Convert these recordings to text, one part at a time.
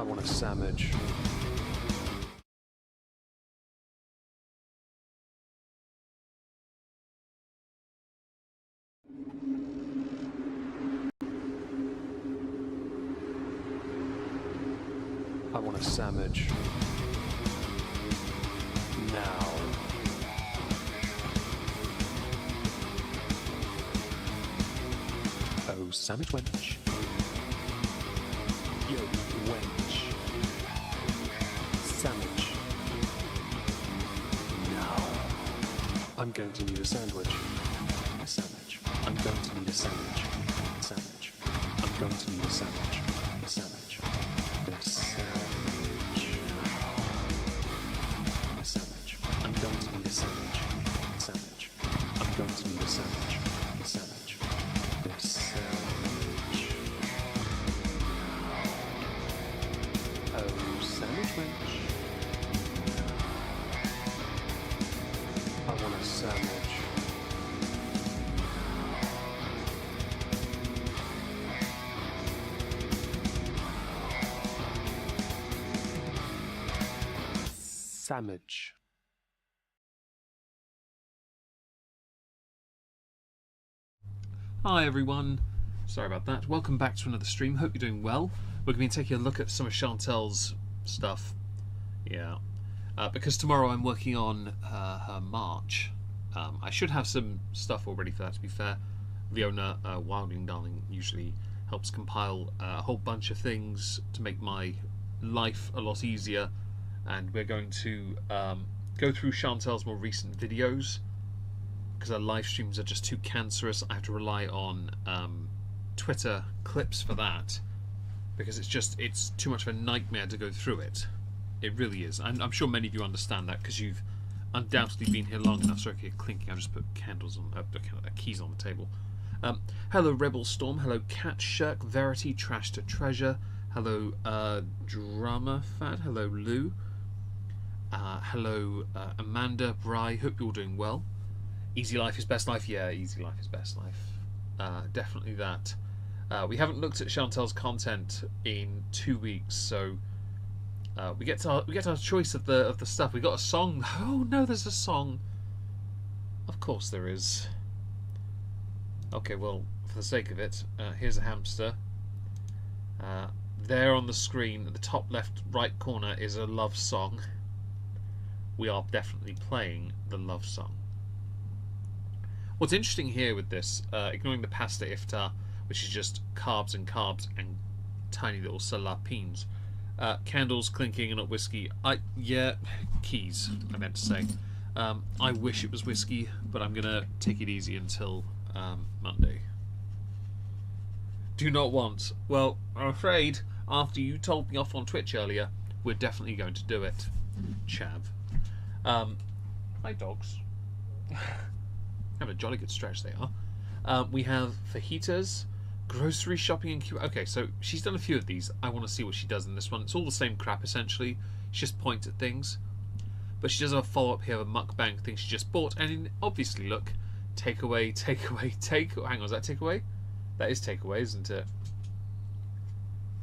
I want a sandwich. I want a sandwich. Now. Oh, sandwich wench. Yo, wench. Sandwich. Now. I'm going to need a sandwich. A sandwich. I'm going to need a sandwich. Sandwich. I'm going to need a sandwich. A sandwich. A sandwich. A sandwich. I'm going to need a sandwich. Sandwich. I'm going to need a sandwich. A sandwich. A sandwich. Oh, sandwich wench. I want a sandwich. Sandwich. Hi everyone, sorry about that. Welcome back to another stream. Hope you're doing well. We're going to be taking a look at some of Chantel's stuff. Yeah, because tomorrow I'm working on her March. I should have some stuff all ready for that, to be fair. Leona Wilding Darling usually helps compile a whole bunch of things to make my life a lot easier. And we're going to go through Chantel's more recent videos because her live streams are just too cancerous. I have to rely on Twitter clips for that because it's too much of a nightmare to go through it. It really is. I'm sure many of you understand that because you've undoubtedly been here long enough. Sorry if you're clinking. I just put candles on keys on the table. Hello Rebel Storm. Hello Cat Shirk. Verity Trash to Treasure. Hello Drama Fad. Hello Lou. Hello Amanda, Bry, hope you're all doing well. Easy life is best life, yeah, easy life is best life. Definitely that. We haven't looked at Chantel's content in 2 weeks, so we get our choice of the stuff. We got a song. Oh no, there's a song. Of course there is. Okay, well, for the sake of it, here's a hamster. There on the screen, at the top left right corner, is a love song. We are definitely playing the love song. What's interesting here with this, ignoring the pasta iftar, which is just carbs and tiny little salapines, candles clinking and not whiskey. Yeah, keys, I meant to say. I wish it was whiskey, but I'm gonna take it easy until Monday. Do not want. Well, I'm afraid after you told me off on Twitch earlier, we're definitely going to do it. Chav. Hi dogs. Have a jolly good stretch they are. We have fajitas, grocery shopping and okay, so she's done a few of these. I want to see what she does in this one. It's all the same crap essentially. She just points at things. But she does have a follow-up here of a mukbang thing she just bought, and obviously look, takeaway. Hang on, is that takeaway? That is takeaway, isn't it?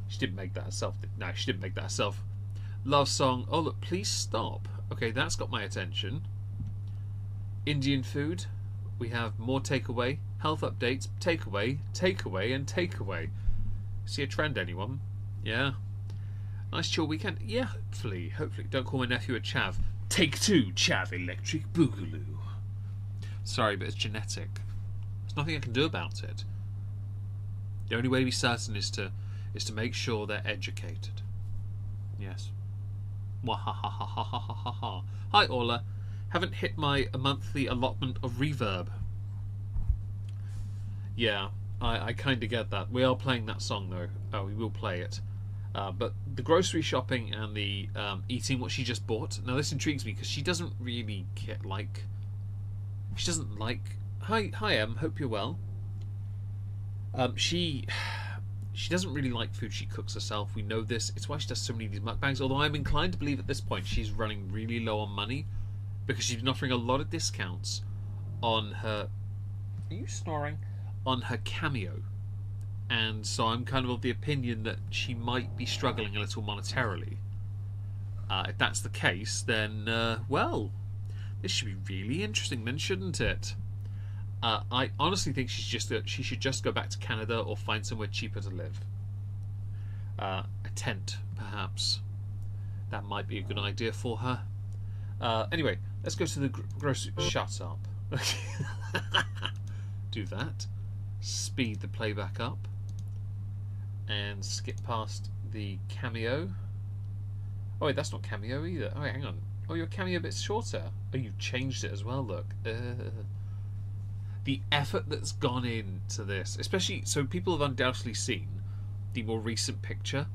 She didn't make that herself. No, she didn't make that herself. Love song. Oh look, please stop. Okay, that's got my attention. Indian food. We have more takeaway. Health updates. Takeaway, and takeaway. See a trend, anyone? Yeah. Nice chill weekend. Yeah, hopefully. Don't call my nephew a chav. Take two, chav electric boogaloo. Sorry, but it's genetic. There's nothing I can do about it. The only way to be certain is to make sure they're educated. Yes. Wahahahahahaha. Hi Orla. Haven't hit my monthly allotment of reverb. Yeah, I kind of get that. We are playing that song though. Oh, we will play it. But the grocery shopping and the eating what she just bought. Now this intrigues me because she doesn't really like. She doesn't like. Hi Em. Hope you're well. She doesn't really like food she cooks herself. We know this. It's why she does so many of these mukbangs. Although I'm inclined to believe at this point she's running really low on money because she's been offering a lot of discounts on her. Are you snoring? On her Cameo. and so I'm kind of the opinion that she might be struggling a little monetarily. If that's the case, then well, this should be really interesting, then, shouldn't it? I honestly think she should just go back to Canada or find somewhere cheaper to live. A tent, perhaps. That might be a good idea for her. Anyway, let's go to the grocery. Shut up. Do that. Speed the playback up. And skip past the cameo. Oh wait, that's not cameo either. Oh wait, hang on. Oh, your cameo a bit shorter. Oh, you've changed it as well, look. The effort that's gone into this, especially, so people have undoubtedly seen the more recent picture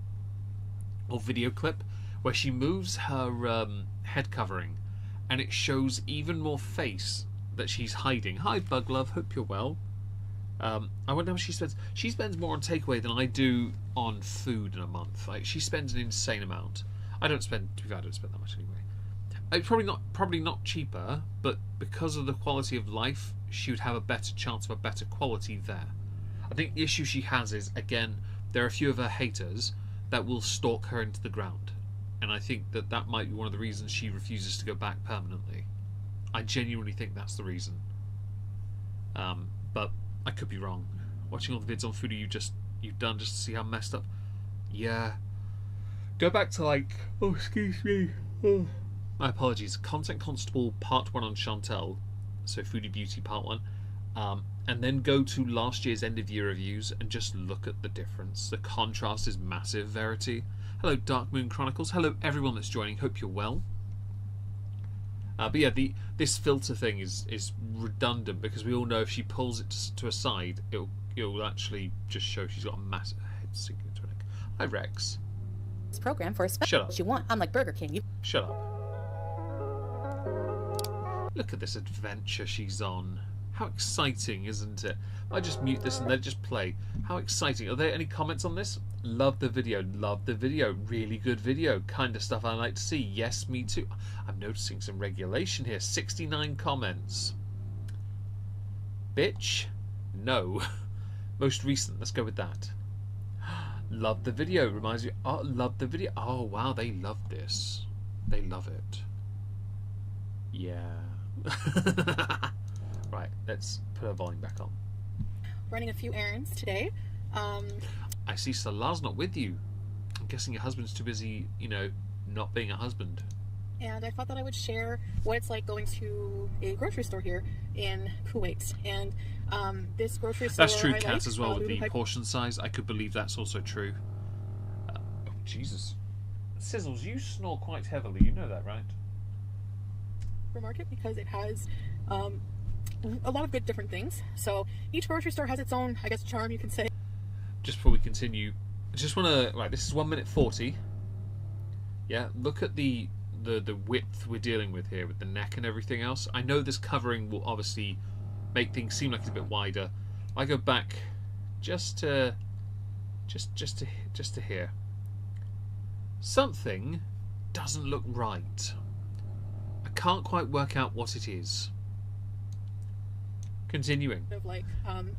or video clip where she moves her head covering and it shows even more face that she's hiding. Hi, Bug Love, hope you're well. I wonder how much she spends. She spends more on takeaway than I do on food in a month. Like, she spends an insane amount. I don't spend that much anyway. It's probably not cheaper, but because of the quality of life, she would have a better chance of a better quality there. I think the issue she has is, again, there are a few of her haters that will stalk her into the ground, and I think that might be one of the reasons she refuses to go back permanently. I genuinely think that's the reason. But I could be wrong. Watching all the vids on Foodie you've done just to see how messed up. Yeah. Go back to, like, oh, excuse me. Oh. My apologies. Content Constable Part 1 on Chantel, so Foodie Beauty Part 1, and then go to last year's end of year reviews and just look at the difference. The contrast is massive. Verity. Hello, Dark Moon Chronicles. Hello, everyone that's joining. Hope you're well. But yeah, this filter thing is redundant because we all know if she pulls it to a side, it'll actually just show she's got a massive head sinking into her neck. Hi, Rex. This program for a special. Shut up. You want? I'm like Burger King. Shut up. Look at this adventure she's on. How exciting, isn't it? I just mute this and let it just play. How exciting. Are there any comments on this? Love the video. Love the video. Really good video. Kind of stuff I like to see. Yes, me too. I'm noticing some regulation here. 69 comments. Bitch? No. Most recent. Let's go with that. Love the video. Reminds me. Oh, love the video. Oh, wow. They love this. They love it. Yeah. Right, let's put our volume back on. Running a few errands today. I see Salah's not with you. I'm guessing your husband's too busy, you know, not being a husband. And I thought that I would share what it's like going to a grocery store here in Kuwait. And this grocery store, that's true, I Kat, like, as well, with Lulu the portion size. I could believe that's also true. Oh, Jesus. Sizzles, you snore quite heavily. You know that, right? Hypermarket, because it has a lot of good different things. So each grocery store has its own, I guess, charm, you can say. Just before we continue, I just want to, right, this is 1 minute 40. Yeah, look at the width we're dealing with here with the neck and everything else. I know this covering will obviously make things seem like it's a bit wider. I go back just to here. Something doesn't look right. I can't quite work out what it is. Continuing. Like,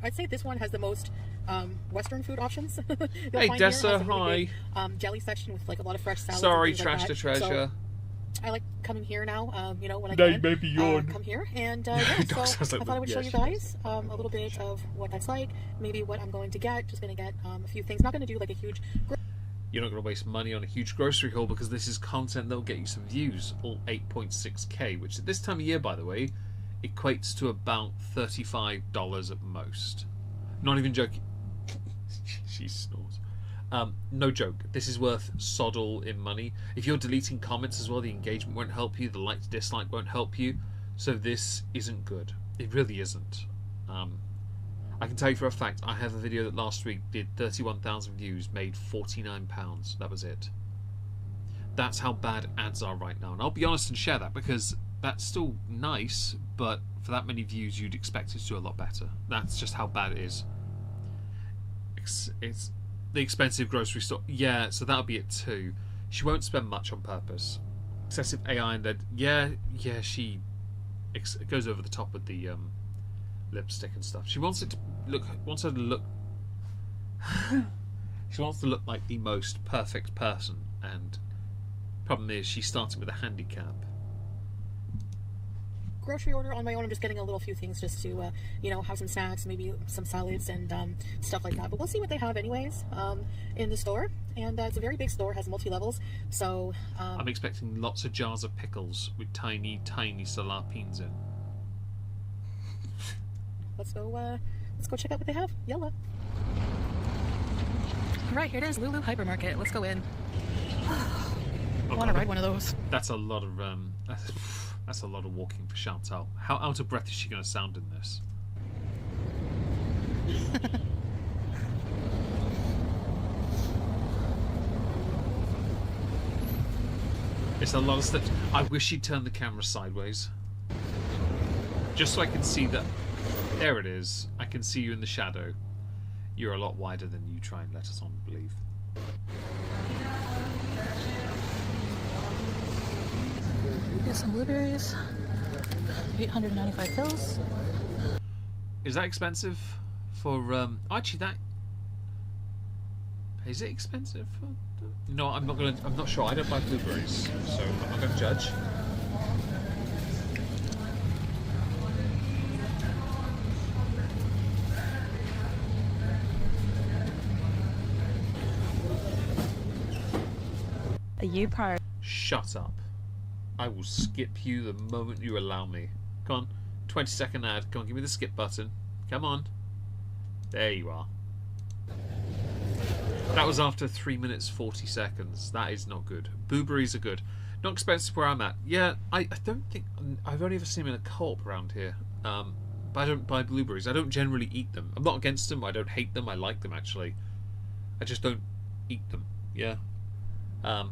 I'd say this one has the most Western food options. Hey, Dessa, hi. Big, jelly section with like a lot of fresh salads. Sorry, and trash like to treasure. So I like coming here now. You know, when I They can, maybe yawn. come here and yeah, so like I thought I would show you she does. guys a little bit of what that's like. Maybe what I'm going to get. Just going to get a few things. Not going to do like a huge. You're not going to waste money on a huge grocery haul because this is content that will get you some views, all 8.6k, which at this time of year, by the way, equates to about $35 at most. Not even joking. She snores. No joke. This is worth sod all in money. If you're deleting comments as well, the engagement won't help you. The like to dislike won't help you. So this isn't good. It really isn't. I can tell you for a fact, I have a video that last week did 31,000 views, made £49. That was it. That's how bad ads are right now. And I'll be honest and share that because that's still nice, but for that many views, you'd expect it to do a lot better. That's just how bad it is. It's the expensive grocery store. Yeah, so that'll be it too. She won't spend much on purpose. Excessive AI and then, yeah, she goes over the top with the lipstick and stuff. She wants it to look, wants her to look She wants to look like the most perfect person, and problem is she's starting with a handicap. Grocery order on my own. I'm just getting a little few things just to, you know, have some snacks, maybe some salads and stuff like that. But we'll see what they have anyways in the store. And it's a very big store, has multi-levels. So I'm expecting lots of jars of pickles with tiny, tiny salapines in. let's go check out what they have. Yalla. Right, here it is, Lulu Hypermarket. Let's go in. I want to ride one of those. That's a lot of that's a lot of walking for Chantal. How out of breath is she going to sound in this? It's a lot of steps. I wish she'd turn the camera sideways, just so I can see that. There it is. I can see you in the shadow. You're a lot wider than you try and let us on believe. Get some blueberries. 895 pills. Is that expensive for actually that is it expensive for, no, I'm not sure. I don't buy blueberries, so I'm not gonna judge. A U part. Shut up. I will skip you the moment you allow me. Come on, 20-second ad. Come on, give me the skip button. Come on. There you are. That was after 3 minutes 40 seconds. That is not good. Blueberries are good. Not expensive where I'm at. Yeah, I don't think... I've only ever seen them in a co-op around here. But I don't buy blueberries. I don't generally eat them. I'm not against them. I don't hate them. I like them, actually. I just don't eat them. Yeah. Not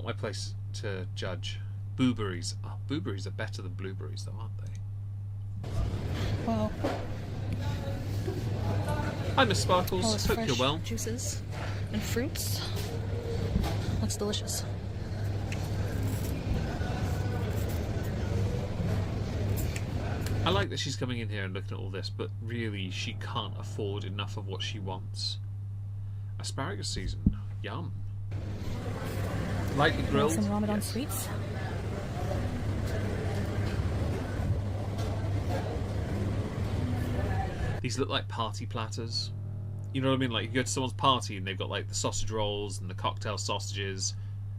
my place to judge. Blueberries. Oh, blueberries are better than blueberries, though, aren't they? Wow. Hi, Miss Sparkles. All this Hope fresh you're well. juices and fruits. Looks delicious. I like that she's coming in here and looking at all this, but really she can't afford enough of what she wants. Asparagus season. Yum. Lightly grilled. Some Ramadan Yes. sweets. These look like party platters. You know what I mean? Like you go to someone's party and they've got like the sausage rolls and the cocktail sausages,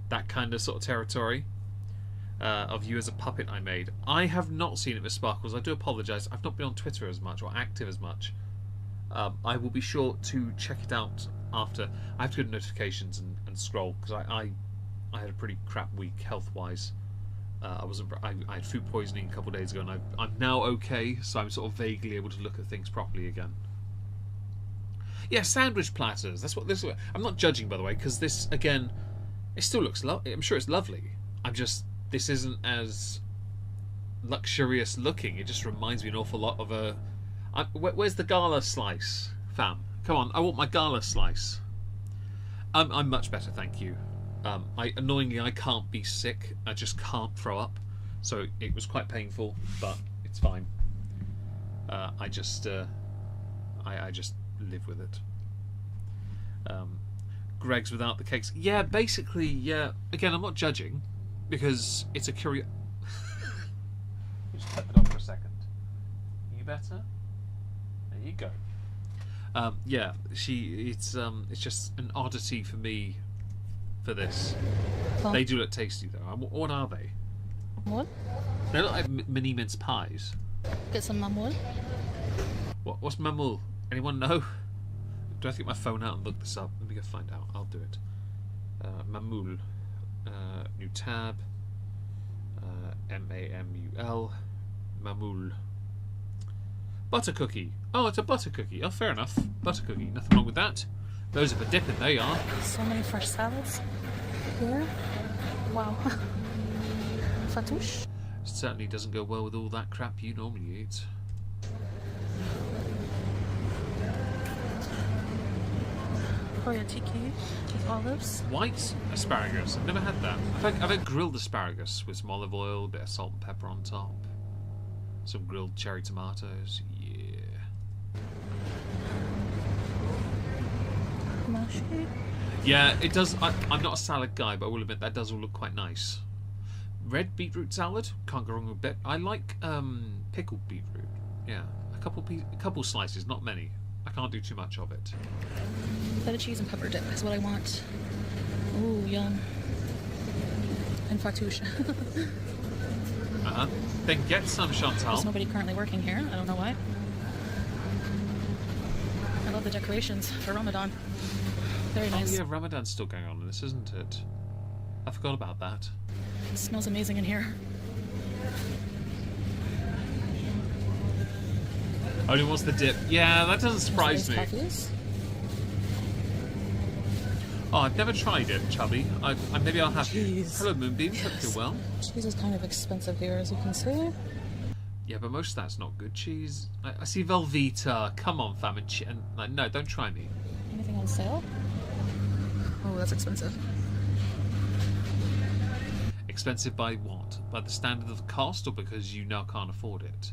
that kind of sort of territory. Of you as a puppet I made. I have not seen it with Sparkles. I do apologise. I've not been on Twitter as much or active as much. I will be sure to check it out after. I have to go to notifications and scroll because I had a pretty crap week health-wise. I had food poisoning a couple of days ago, and I'm now okay, so I'm sort of vaguely able to look at things properly again. Yeah, sandwich platters. That's what this. I'm not judging, by the way, because this again, it still looks lovely. I'm sure it's lovely. This isn't as luxurious looking. It just reminds me an awful lot of a. Where's the gala slice, fam? Come on, I want my gala slice. I'm much better, thank you. Annoyingly, I can't be sick. I just can't throw up. So it was quite painful, but it's fine. I just live with it. Greg's without the cakes. Yeah, basically, yeah. Again, I'm not judging because it's a curious. Just cut it off for a second. Are you better? There you go. Yeah, it's just an oddity for me. For this, they do look tasty though. What are they? What? They look like mini mince pies. Get some mamul. What's mamul? Anyone know? Do I have to get my phone out and look this up? Let me go find out. I'll do it. Mamul. New tab. MAMUL. Mamul. Butter cookie. Oh, it's a butter cookie. Oh, fair enough. Butter cookie. Nothing wrong with that. Those are for dipping, they are. So many fresh salads here. Wow. Fatouche. Certainly doesn't go well with all that crap you normally eat. Koya tiki with olives. White asparagus. I've never had that. I've had grilled asparagus with some olive oil, a bit of salt and pepper on top. Some grilled cherry tomatoes. Yeah. sushi. Yeah, it does. I'm not a salad guy, but I will admit that does all look quite nice. Red beetroot salad, can't go wrong with it. I like pickled beetroot. Yeah, a couple slices, not many. I can't do too much of it. Feta cheese and pepper dip is what I want. Ooh, yum. And fattoush. Then get some, Chantal. There's nobody currently working here. I don't know why. I love the decorations for Ramadan. Very nice. Oh yeah, Ramadan's still going on in this, isn't it? I forgot about that. It smells amazing in here. Only wants the dip. Yeah, that doesn't surprise me. Coffees. Oh, I've never tried it, Chubby. Maybe I'll have to. Jeez. Hello, Moonbeam. Hope you're well. Cheese is kind of expensive here, as you can see. Yeah, but most of that's not good cheese. I see Velveeta. Come on, fam. No, don't try me. Anything on sale? Oh, that's expensive. Expensive by what? By the standard of the cost, or because you now can't afford it?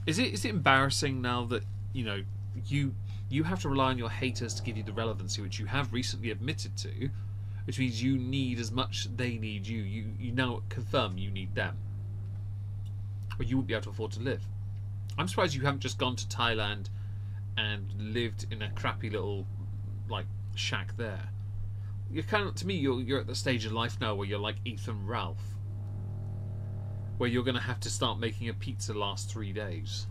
Is it embarrassing now that you have to rely on your haters to give you the relevancy, which you have recently admitted to, which means you need as much they need you. You now confirm you need them, or you wouldn't be able to afford to live. I'm surprised you haven't just gone to Thailand and lived in a crappy little shack there. You're kind of, to me, you're at the stage of life now where you're like Ethan Ralph, where you're going to have to start making a pizza last 3 days.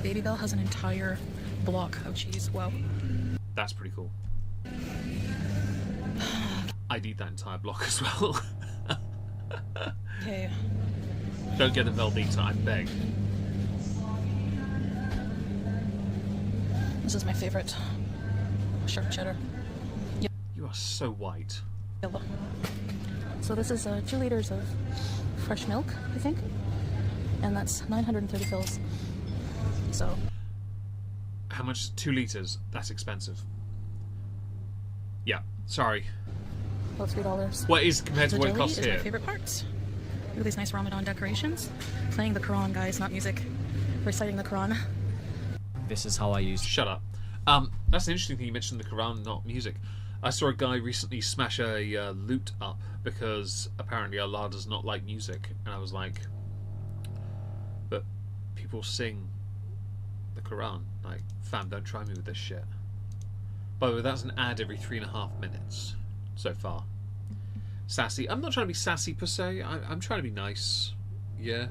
Baby Bell has an entire block of cheese. Wow. That's pretty cool. I'd eat that entire block as well. Okay. Don't get a Velveeta, I beg. This is my favorite. Sharp cheddar. You are so white. Yellow. So this is 2 liters of fresh milk, I think. And that's 930 fils. So. How much? 2 liters. That's expensive. Yeah, sorry. About $3. What is compared to what it costs is here? My favorite part. Look at these nice Ramadan decorations. Playing the Quran, guys, not music. Reciting the Quran. This is how I use. Shut up. That's an interesting thing you mentioned, the Quran, not music. I saw a guy recently smash a lute up because apparently Allah does not like music, and I was like, but people sing the Quran. Like, fam, don't try me with this shit. By the way, that's an ad every 3.5 minutes so far. Sassy. I'm not trying to be sassy per se. I'm trying to be nice. Yeah.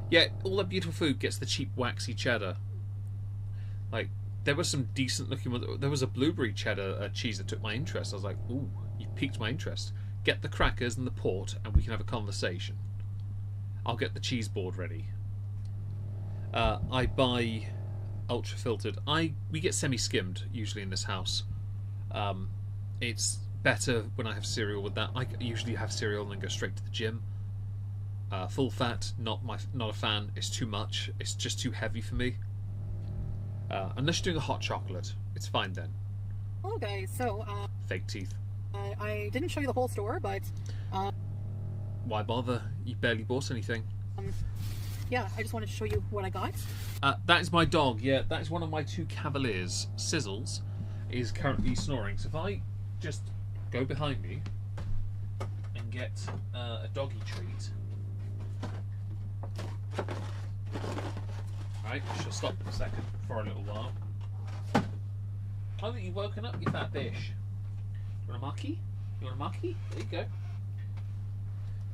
Yeah, all that beautiful food gets the cheap waxy cheddar. Like, there was some decent looking ones. There was a blueberry cheddar cheese that took my interest. I was like, ooh, you piqued my interest. Get the crackers and the port and we can have a conversation. I'll get the cheese board ready. I buy ultra filtered. We get semi-skimmed usually in this house. It's better when I have cereal with that. I usually have cereal and then go straight to the gym. Full fat, not a fan. It's too much. It's just too heavy for me. Unless you're doing a hot chocolate, it's fine then. Hello guys, so Fake teeth. I didn't show you the whole store, but Why bother? You barely bought anything. yeah, I just wanted to show you what I got. That is my dog. Yeah, that is one of my 2 Cavaliers. Sizzles is currently snoring. So if I just go behind me and get a doggy treat. Right, she'll stop in a second for a little while. Oh, that you've woken up, you fat bish. You want a mucky? You want a mucky? There you go.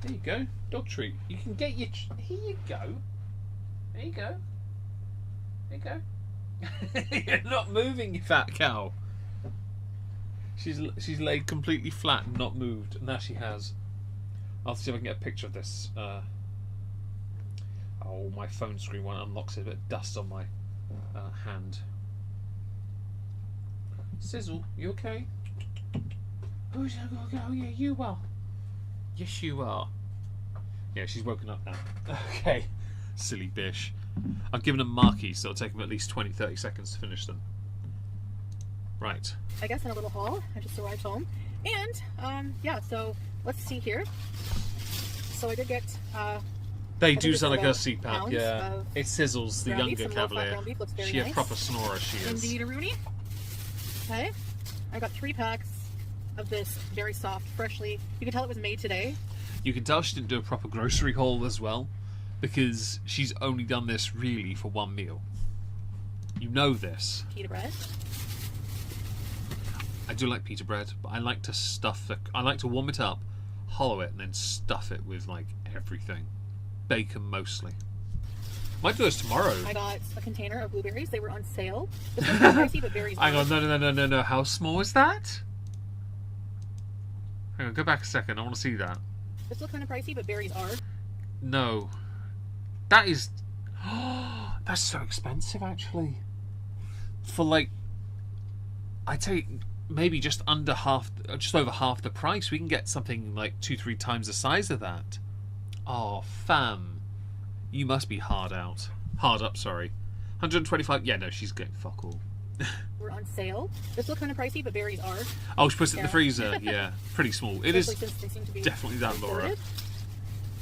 There you go. Dog treat. You can get your... Here you go. There you go. There you go. You're not moving, you fat cow. She's laid completely flat and not moved. And now she has. I'll see if I can get a picture of this. Oh, my phone screen won't unlock, so a bit of dust on my hand. Sizzle, you okay? Oh yeah, you are. Yes, you are. Yeah, she's woken up now. Okay, silly bish. I've given them markies, so it'll take them at least 20-30 seconds to finish them. Right. I guess in a little haul. I just arrived home. And, yeah, so let's see here. So I did get They I do think this sound is like a about CPAP, pounds yeah. of It sizzles the ground beef, younger some low-fat Cavalier. ground beef, looks very She a nice. proper snorer, she is. Indeed, a Rooney. Okay, I got 3 packs of this very soft, freshly. You can tell it was made today. You can tell she didn't do a proper grocery haul as well, because she's only done this really for one meal. You know this. Pita bread. I do like pita bread, but I like to I like to warm it up, hollow it, and then stuff it with like everything. Bacon mostly. Might do this tomorrow. I got a container of blueberries. They were on sale. This was kind of pricey, but berries. Hang on, no. How small is that? Hang on, go back a second. I want to see that. This looked kind of pricey, but berries are. No. That is... that's so expensive, actually. For, like... I'd say maybe just over half the price. We can get something like 2-3 times the size of that. Oh, fam. You must be hard up, sorry. 125... Yeah, no, she's getting fuck all. We're on sale. This looked kind of pricey, but berries are. Oh, she puts it in the freezer. Yeah, pretty small. It is Especially since they seem to be definitely that, Laura. imported.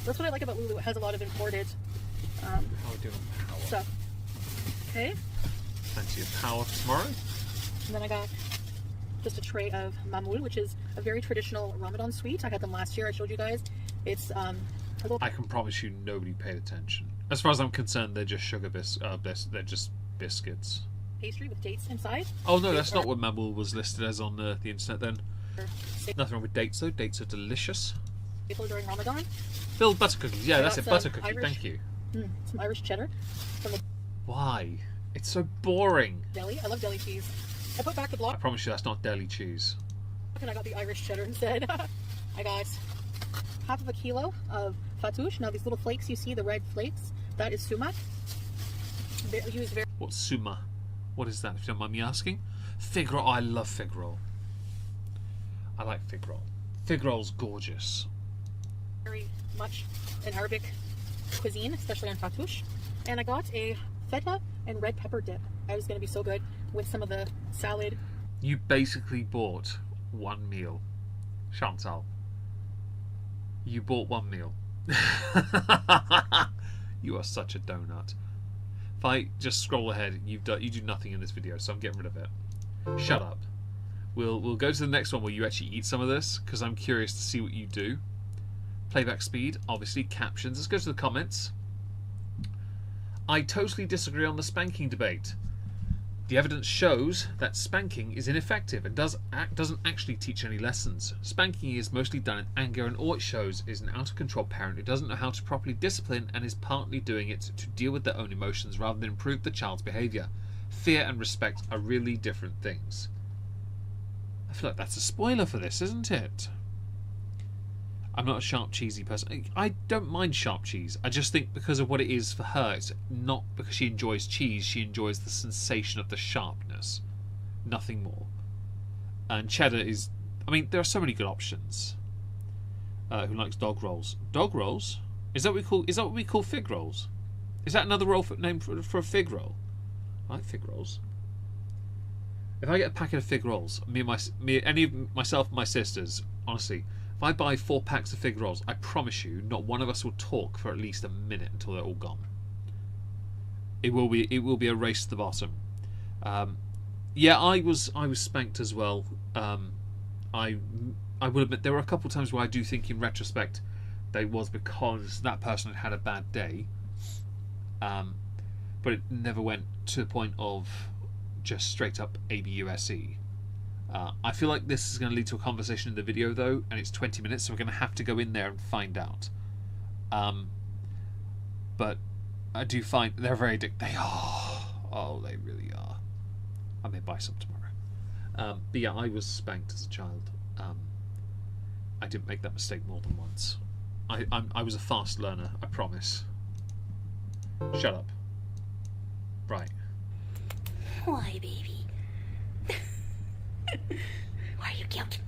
That's what I like about Lulu. It has a lot of imported How are we doing power? stuff. Okay. Plenty of power for tomorrow. And then I got just a tray of mamoul, which is a very traditional Ramadan sweet. I had them last year. I showed you guys. It's a little I can promise you nobody paid attention. As far as I'm concerned, they're just they're just biscuits. pastry with dates inside. Oh no, that's not what mamoul was listed as on the internet then. Nothing wrong with dates though. Dates are delicious. Staple during Ramadan. Filled butter cookies. Yeah, I that's got it. Butter some cookie. Irish- Thank you. Some Irish cheddar from the Why? It's so boring. deli. I love deli cheese. I put back the I block promise you that's not deli cheese. and I got the Irish cheddar instead. I got half of a kilo of fatouche. Now these little flakes you see, the red flakes, that is sumac. They use What's suma? What is that, if you don't mind me asking? Fig roll. Oh, I love fig roll. I like fig roll. Fig roll's gorgeous. very much an Arabic cuisine, especially on fatouche. And I got a feta and red pepper dip. That was going to be so good with some of the salad. You basically bought one meal. Chantal. You bought one meal. You are such a donut. If I just scroll ahead, you do nothing in this video, so I'm getting rid of it. Shut up. We'll go to the next one where you actually eat some of this, because I'm curious to see what you do. Playback speed, obviously, captions. Let's go to the comments. I totally disagree on the spanking debate. The evidence shows that spanking is ineffective and doesn't actually teach any lessons. Spanking is mostly done in anger, and all it shows is an out-of-control parent who doesn't know how to properly discipline and is partly doing it to deal with their own emotions rather than improve the child's behaviour. Fear and respect are really different things. I feel like that's a spoiler for this, isn't it? I'm not a sharp, cheesy person. I don't mind sharp cheese. I just think because of what it is for her, it's not because she enjoys cheese, she enjoys the sensation of the sharpness. Nothing more. And cheddar is... I mean, there are so many good options. Who likes dog rolls? Dog rolls? Is that what we call fig rolls? Is that another name for a fig roll? I like fig rolls. If I get a packet of fig rolls, myself and my sisters, honestly, if I buy 4 packs of fig rolls, I promise you, not one of us will talk for at least a minute until they're all gone. It will be a race to the bottom. Yeah, I was spanked as well. I will admit there were a couple of times where I do think, in retrospect, they was because that person had had a bad day. But it never went to the point of just straight up ABUSE. I feel like this is going to lead to a conversation in the video though, and it's 20 minutes, so we're going to have to go in there and find out. But I do find they're very addictive. They are. Oh, they really are. I may buy some tomorrow. But yeah, I was spanked as a child. I didn't make that mistake more than once. I was a fast learner, I promise. Shut up. Right. Why, baby? Why are you cute?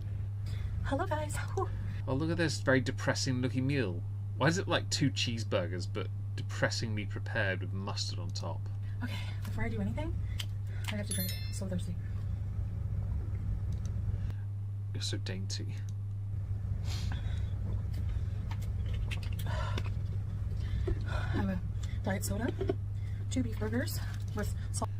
Hello, guys. Whew. Oh, look at this very depressing looking meal. Why is it like 2 cheeseburgers but depressingly prepared with mustard on top? Okay, before I do anything, I have to drink. I'm so thirsty. You're so dainty. I have a diet soda, 2 beef burgers with salt,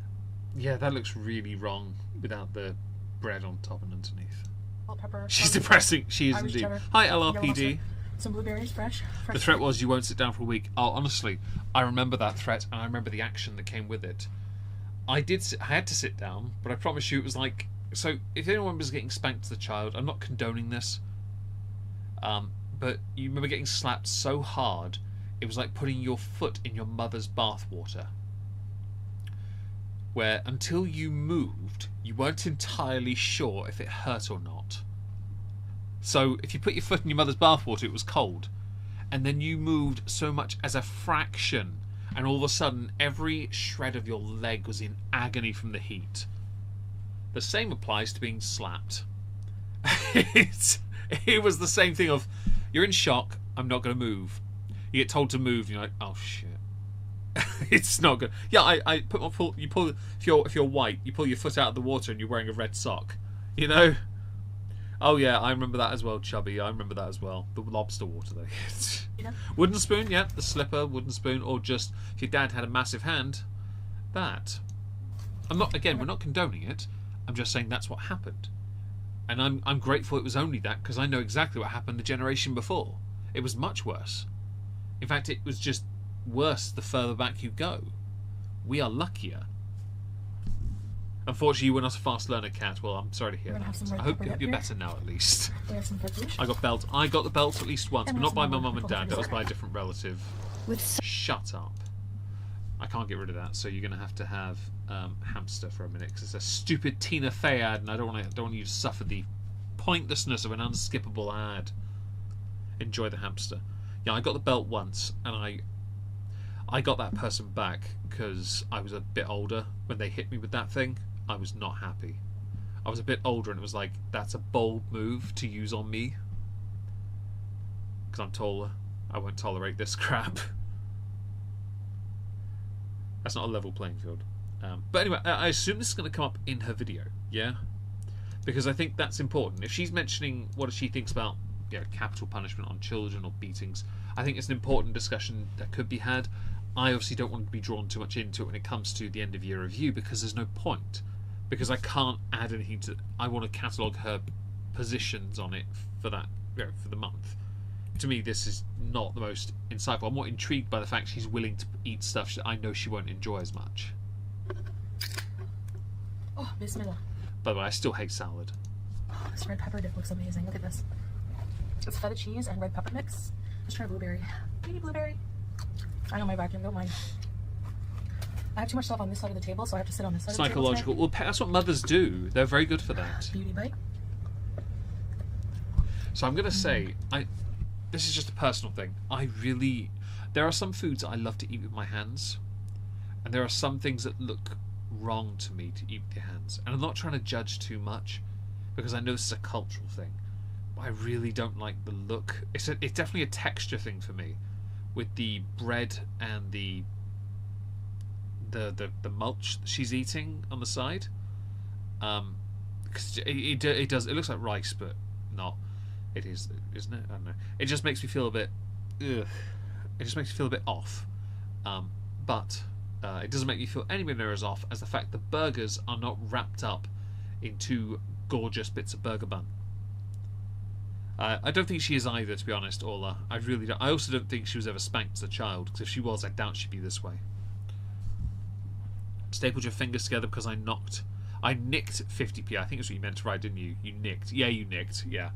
Yeah, that looks really wrong without the bread on top and underneath. pepper. She's depressing. She is Irish indeed. cheddar, Hi, yellow LRPD. mustard, some blueberries, fresh. The threat was you won't sit down for a week. Oh, honestly, I remember that threat, and I remember the action that came with it. I had to sit down, but I promise you it was like... So, if anyone was getting spanked as a child, I'm not condoning this, but you remember getting slapped so hard, it was like putting your foot in your mother's bathwater. Where, until you moved, you weren't entirely sure if it hurt or not. So, if you put your foot in your mother's bathwater, it was cold. And then you moved so much as a fraction, and all of a sudden, every shred of your leg was in agony from the heat. The same applies to being slapped. It was the same thing of, you're in shock, I'm not going to move. You get told to move, and you're like, oh shit. It's not good. Yeah, I put my pull. You pull if you're white, you pull your foot out of the water and you're wearing a red sock. You know. Oh yeah, I remember that as well, Chubby. I remember that as well. The lobster water though. Yeah. Wooden spoon, yeah, the slipper, wooden spoon, or just if your dad had a massive hand. That. I'm not. Again, we're not condoning it. I'm just saying that's what happened, and I'm grateful it was only that because I know exactly what happened the generation before. It was much worse. In fact, it was just worse the further back you go. We are luckier. Unfortunately, you were not a fast learner, Cat. Well, I'm sorry to hear that. I hope you're better now, at least. We have some fish. I got belt. I got the belt at least once, And but we not by have my some mum and more dad. That was freezer. by a different relative. Shut up. I can't get rid of that, so you're going to have hamster for a minute because it's a stupid Tina Fey ad, and I don't want you to suffer the pointlessness of an unskippable ad. Enjoy the hamster. Yeah, I got the belt once, and I got that person back because I was a bit older when they hit me with that thing. I was not happy. I was a bit older, and it was like, that's a bold move to use on me because I'm taller. I won't tolerate this crap. That's not a level playing field. But anyway, I assume this is going to come up in her video, yeah? Because I think that's important. If she's mentioning what she thinks about capital punishment on children or beatings, I think it's an important discussion that could be had. I obviously don't want to be drawn too much into it when it comes to the end of year review because there's no point. Because I can't add anything to... I want to catalogue her positions on it for that, for the month. To me, this is not the most insightful. I'm more intrigued by the fact she's willing to eat stuff that I know she won't enjoy as much. Oh, bismillah. By the way, I still hate salad. Oh, this red pepper dip looks amazing. Look at this. It's feta cheese and red pepper mix. Let's try blueberry. Baby blueberry. I know my vacuum, don't mind. I have too much stuff on this side of the table, so I have to sit on this side Psychological. of the Well, that's what mothers do. They're very good for that. table. Beauty bite. So I'm going to say, this is just a personal thing. There are some foods I love to eat with my hands, and there are some things that look wrong to me to eat with your hands. And I'm not trying to judge too much, because I know this is a cultural thing. But I really don't like the look. It's definitely a texture thing for me, with the bread and the mulch that she's eating on the side. Because it looks like rice, but not. It is, isn't it? I don't know. It just makes me feel a bit. Ugh. It just makes me feel a bit off. But it doesn't make me feel anywhere near as off as the fact that burgers are not wrapped up in 2 gorgeous bits of burger bun. I don't think she is either, to be honest, Orla. I really don't. I also don't think she was ever spanked as a child, because if she was, I doubt she'd be this way. Stapled your fingers together because I nicked 50p. I think that's what you meant to write, didn't you? You nicked. Yeah, you nicked. Yeah.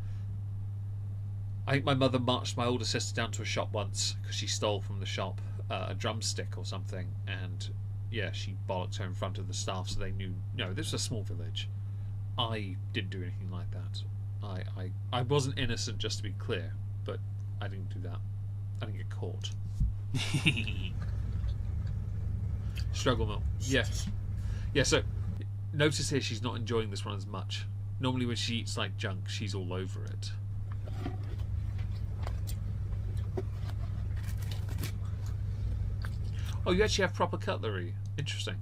I think my mother marched my older sister down to a shop once because she stole from the shop a drumstick or something, and yeah, she bollocked her in front of the staff so they knew. No, this was a small village. I didn't do anything like that. I wasn't innocent, just to be clear, but I didn't do that. I didn't get caught. Struggle milk. Yeah. Yeah, so notice here she's not enjoying this one as much. Normally when she eats like junk, she's all over it. Oh, you actually have proper cutlery. Interesting.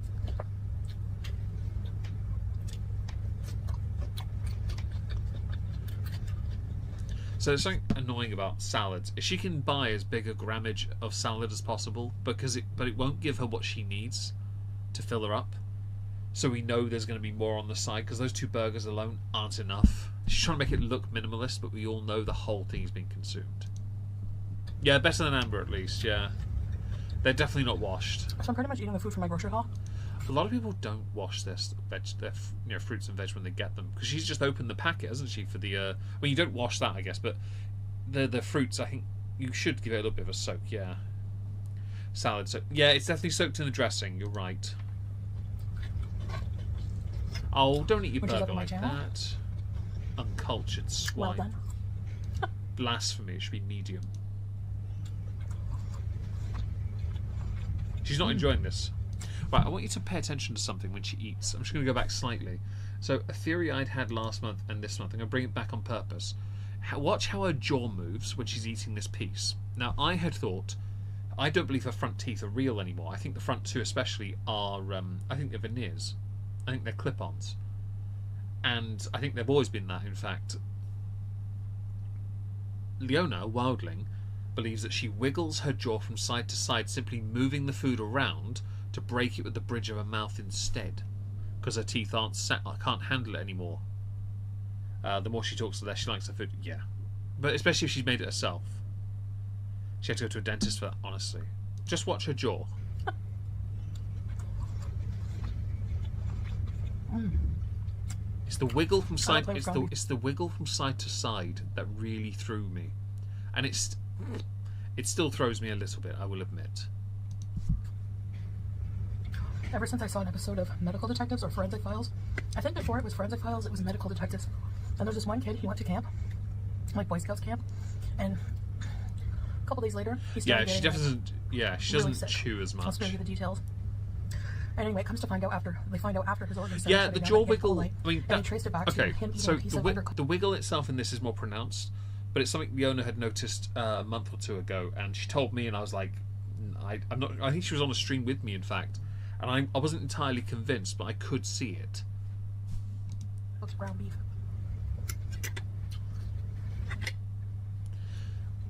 So there's something annoying about salads. She can buy as big a grammage of salad as possible but it won't give her what she needs to fill her up. So we know there's going to be more on the side because those 2 burgers alone aren't enough. She's trying to make it look minimalist, but we all know the whole thing's been consumed. Yeah, better than Amber at least. Yeah, they're definitely not washed. So I'm pretty much eating the food from my grocery haul. A lot of people don't wash their fruits and veg when they get them because she's just opened the packet, hasn't she? For the well, you don't wash that, I guess, but the fruits, I think you should give it a little bit of a soak. Yeah, salad soak. Yeah, it's definitely soaked in the dressing. You're right. Oh, don't eat your burger like that. Uncultured swine. Well done. Blasphemy. It should be medium. She's not enjoying this. Right, I want you to pay attention to something when she eats. I'm just going to go back slightly. So, a theory I'd had last month and this month, I'm going to bring it back on purpose. Watch how her jaw moves when she's eating this piece. Now, I had thought, I don't believe her front teeth are real anymore. I think the front 2 especially are, I think they're veneers. I think they're clip-ons. And I think they've always been that, in fact. Leona, Wildling, believes that she wiggles her jaw from side to side, simply moving the food around to break it with the bridge of her mouth instead, because her teeth aren't set. I can't handle it anymore. The more she talks, the less she likes her food. Yeah, but especially if she's made it herself. She had to go to a dentist for that. Honestly, just watch her jaw. It's the wiggle from side. It's the wiggle from side to side that really threw me, and it still throws me a little bit. I will admit. Ever since I saw an episode of Medical Detectives or Forensic Files, I think before it was Forensic Files, it was Medical Detectives. And there's this one kid, he went to camp, like Boy Scouts camp, and a couple days later, he started she doesn't. Yeah, she really doesn't chew as much. I'll spare you the details. Anyway, it comes to find out after his organs. Yeah, the jaw wiggle. I mean, and he traced it back to him eating so a piece of undercooked. the wiggle itself in this is more pronounced, but it's something Leona had noticed a month or 2 ago, and she told me, and I was like, I'm not. I think she was on a stream with me, in fact. And I wasn't entirely convinced, but I could see it. Looks ground beef.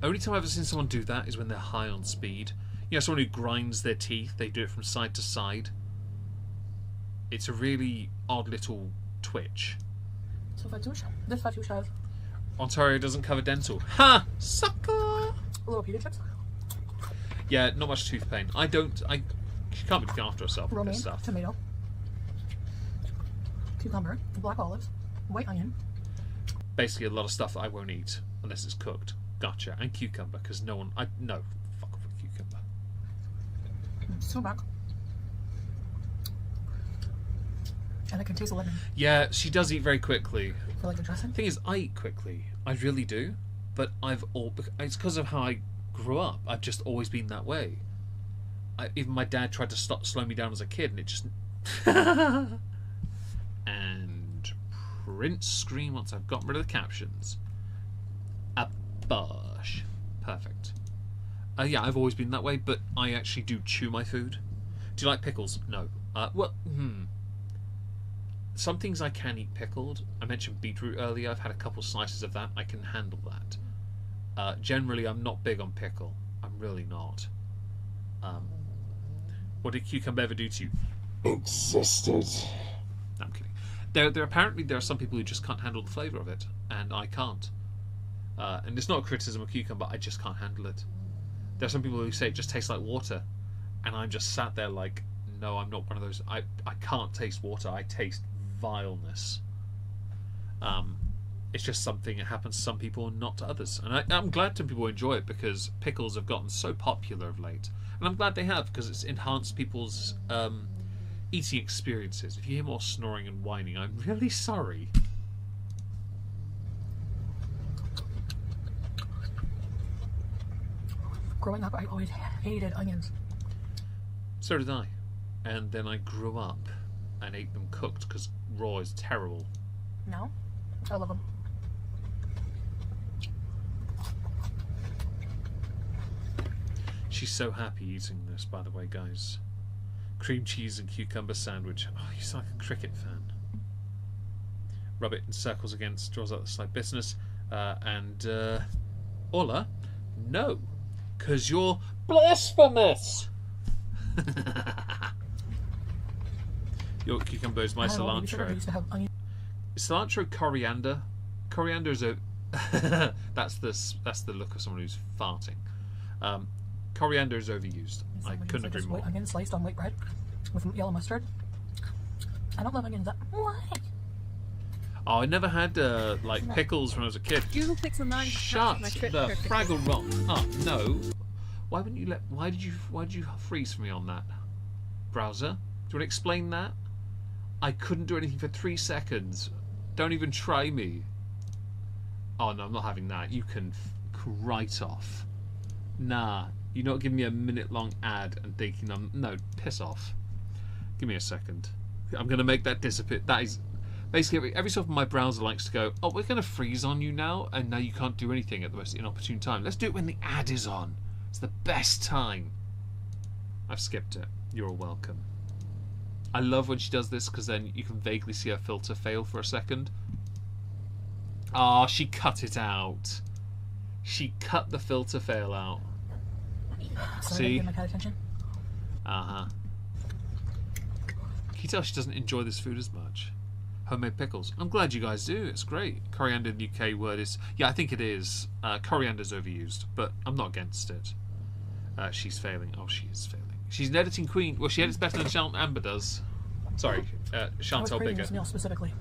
Only time I've ever seen someone do that is when they're high on speed. You know, someone who grinds their teeth, they do it from side to side. It's a really odd little twitch. So Fatouche, this Fatouche has... Ontario doesn't cover dental. Ha! Sucker! Little pita chips. Yeah, not much tooth pain. She can't be looking after herself with Romaine, this stuff. tomato, cucumber, black olives, white onion. Basically a lot of stuff that I won't eat unless it's cooked. Gotcha. And cucumber, because no, fuck off with cucumber. Sumac. And I can taste the lemon. Yeah, she does eat very quickly. For like the dressing? The thing is, I eat quickly. I really do. But it's because of how I grew up. I've just always been that way. Even my dad tried to slow me down as a kid, and it just... And print screen once I've gotten rid of the captions. A bosh. Perfect. Yeah, I've always been that way, but I actually do chew my food. Do you like pickles? No. Some things I can eat pickled. I mentioned beetroot earlier. I've had a couple slices of that. I can handle that. Generally, I'm not big on pickle. I'm really not. What did cucumber ever do to you? Existed. No, I'm kidding. Apparently there are some people who just can't handle the flavour of it, and I can't. And it's not a criticism of cucumber, I just can't handle it. There are some people who say it just tastes like water, and I'm just sat there like, no, I'm not one of those. I can't taste water, I taste vileness. It's just something that happens to some people and not to others. And I'm glad some people enjoy it because pickles have gotten so popular of late. And I'm glad they have because it's enhanced people's eating experiences. If you hear more snoring and whining, I'm really sorry. Growing up, I always hated onions. So did I. And then I grew up and ate them cooked because raw is terrible. No, I love them. She's so happy eating this, by the way, guys. Cream cheese and cucumber sandwich. Oh, you sound like a cricket fan. Rub it in circles against, draws out the slight bitterness. Ola, no, because you're blasphemous. Your cucumber is my cilantro. Cilantro, coriander. Coriander is a that's the look of someone who's farting. Coriander is overused. I couldn't agree more. Onions sliced on white bread with yellow mustard. I don't love onions. Why? Oh, I never had like pickles when I was a kid. Google Pixel 9. Shut the Fraggle Rock up! No. Why wouldn't you let? Why did you freeze for me on that? Browser, do you want to explain that? I couldn't do anything for 3 seconds. Don't even try me. Oh no, I'm not having that. You can right off. Nah, you're not giving me a minute-long ad and thinking I'm no. Piss off. Give me a second. I'm gonna make that disappear. That is basically every so often my browser likes to go, oh, we're gonna freeze on you now, and now you can't do anything at the most inopportune time. Let's do it when the ad is on. It's the best time. I've skipped it. You're welcome. I love when she does this because then you can vaguely see her filter fail for a second. Ah, she cut it out. She cut the filter fail out. See? Uh-huh. Can you tell she doesn't enjoy this food as much? Homemade pickles. I'm glad you guys do. It's great. Coriander in the UK word is... Yeah, I think it is. Coriander's overused, but I'm not against it. She's failing. Oh, she is failing. She's an editing queen. Well, she edits better than Amber does. Sorry, Chantal Bigger. This meal specifically.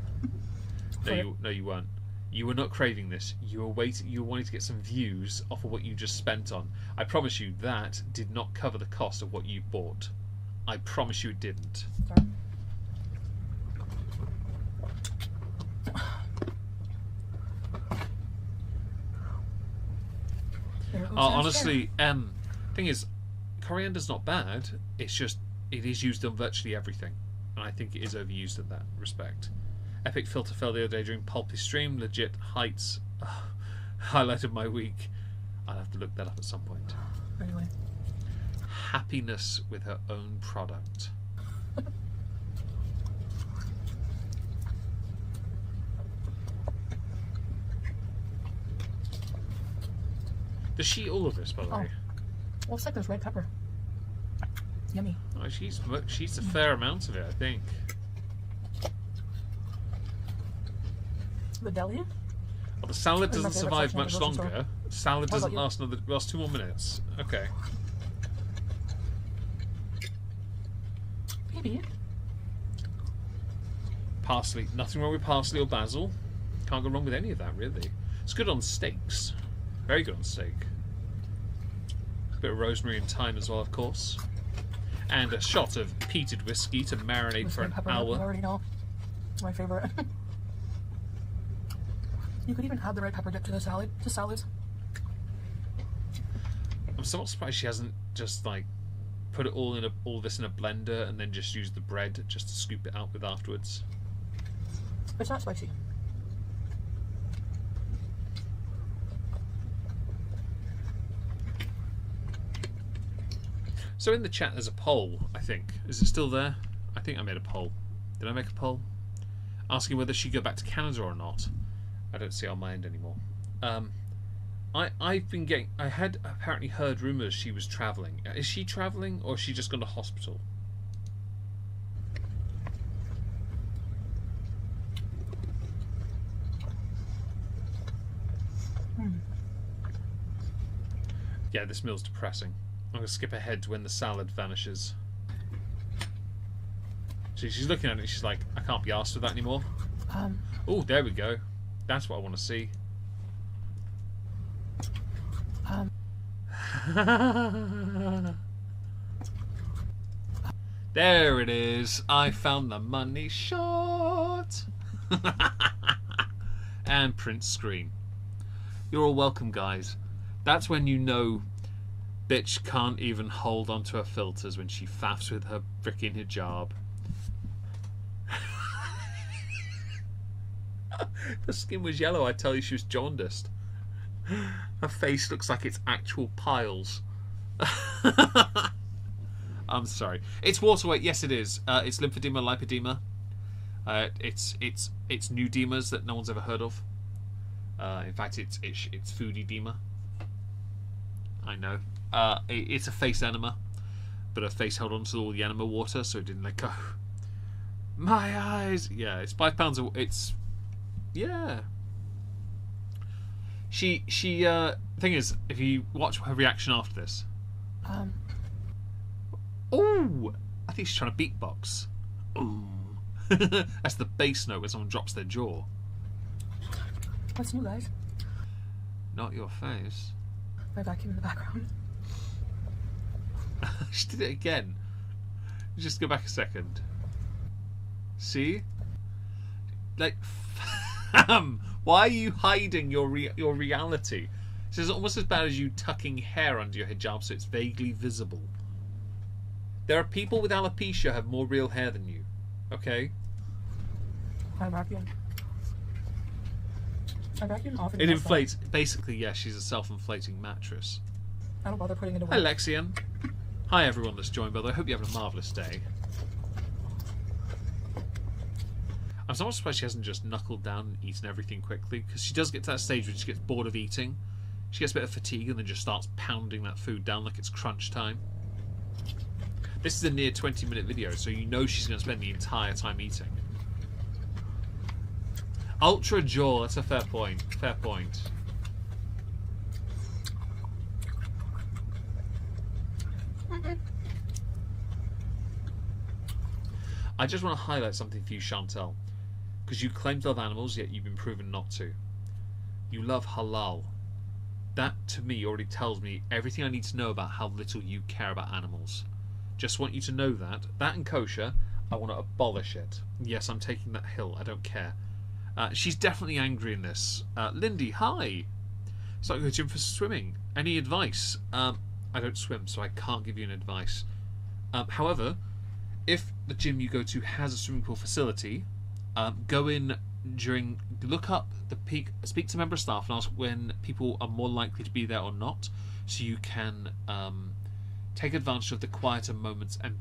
No, you weren't. You were not craving this. You were waiting. You were wanting to get some views off of what you just spent on. I promise you that did not cover the cost of what you bought. I promise you it didn't. Sorry. Honestly, thing is, coriander's not bad. It's just it is used on virtually everything, and I think it is overused in that respect. Epic filter fell the other day during Pulpy stream. Legit heights. Highlight of my week. I'll have to look that up at some point. Anyway. Happiness with her own product. Does she eat all of this, by the way? Looks like there's red pepper. Yummy. Oh, she's a fair amount of it, I think. The deli? Well, the salad doesn't survive much longer. Salad doesn't last 2 more minutes. Okay. Maybe. Parsley. Nothing wrong with parsley or basil. Can't go wrong with any of that, really. It's good on steaks. Very good on steak. A bit of rosemary and thyme as well, of course. And a shot of peated whiskey to marinate for an hour. I already know. My favorite. You could even add the red pepper dip to the salad. To salads. I'm somewhat surprised she hasn't just like put it all this in a blender and then just used the bread just to scoop it out with afterwards. It's not spicy. So in the chat there's a poll, I think. Is it still there? I think I made a poll. Did I make a poll? Asking whether she'd go back to Canada or not. I don't see it on my end anymore. I had apparently heard rumours she was travelling. Is she travelling or has she just gone to hospital? Yeah, this meal's depressing. I'm going to skip ahead to when the salad vanishes. She's looking at it and she's like, I can't be arsed with that anymore. Oh, there we go. That's what I want to see. There it is. I found the money shot. And print screen. You're all welcome, guys. That's when you know bitch can't even hold onto her filters when she faffs with her frickin' hijab. If her skin was yellow, I'd tell you she was jaundiced. Her face looks like it's actual piles. I'm sorry. It's water weight. Yes, it is. It's lymphedema, lipedema. It's new demas that no one's ever heard of. In fact, it's Foodie. I know. It's a face enema, but her face held on to all the enema water, so it didn't let go. My eyes. Yeah, it's £5. It's yeah. She. Thing is, if you watch her reaction after this. Oh, I think she's trying to beatbox. Ooh. That's the bass note when someone drops their jaw. What's new, guys? Not your face. My vacuum in the background. She did it again. Just go back a second. See? Like, why are you hiding your reality? This is almost as bad as you tucking hair under your hijab so it's vaguely visible. There are people with alopecia who have more real hair than you. Okay? I vacuum. I vacuum often. It inflates. Basically, yeah, she's a self-inflating mattress. I don't bother putting it away. Hi, Lexian. Hi, everyone that's joined, by the way. I hope you're having a marvellous day. I'm somewhat surprised she hasn't just knuckled down and eaten everything quickly, because she does get to that stage where she gets bored of eating. She gets a bit of fatigue and then just starts pounding that food down like it's crunch time. This is a near 20-minute video, so you know she's going to spend the entire time eating. Ultra jaw, that's a fair point. Fair point. I just want to highlight something for you, Chantal. Because you claim to love animals, yet you've been proven not to. You love halal. That, to me, already tells me everything I need to know about how little you care about animals. Just want you to know that. That and kosher, I want to abolish it. Yes, I'm taking that hill. I don't care. She's definitely angry in this. Lindy, hi. It's like going to the gym for swimming. Any advice? I don't swim, so I can't give you an advice. However, if the gym you go to has a swimming pool facility, go in during... Look up the peak... Speak to member staff and ask when people are more likely to be there or not, so you can take advantage of the quieter moments and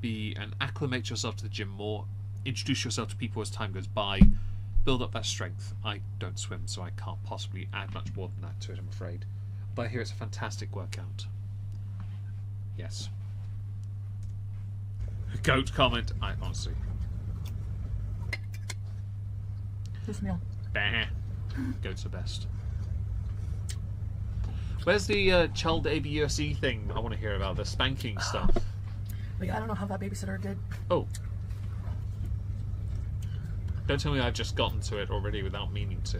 acclimate yourself to the gym more, introduce yourself to people as time goes by, build up that strength. I don't swim, so I can't possibly add much more than that to it, I'm afraid. But I hear it's a fantastic workout. Yes. Goat comment. I honestly. This meal. Bah. Goats are best. Where's the child ABUSE thing I want to hear about? The spanking stuff. Like, I don't know how that babysitter did. Oh. Don't tell me I've just gotten to it already without meaning to.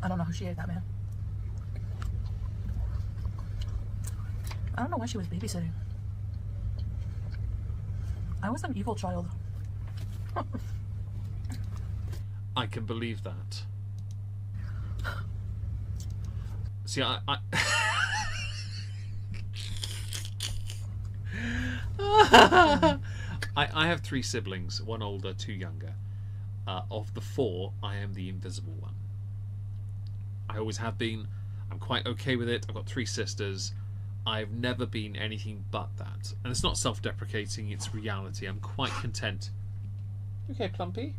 I don't know how she ate that, man. I don't know why she was babysitting. I was an evil child. I can believe that. See, I have 3 siblings, 1 older, 2 younger. Of the 4, I am the invisible one. I always have been. I'm quite okay with it. I've got 3 sisters. I've never been anything but that. And it's not self-deprecating, it's reality. I'm quite content. Okay, Plumpy.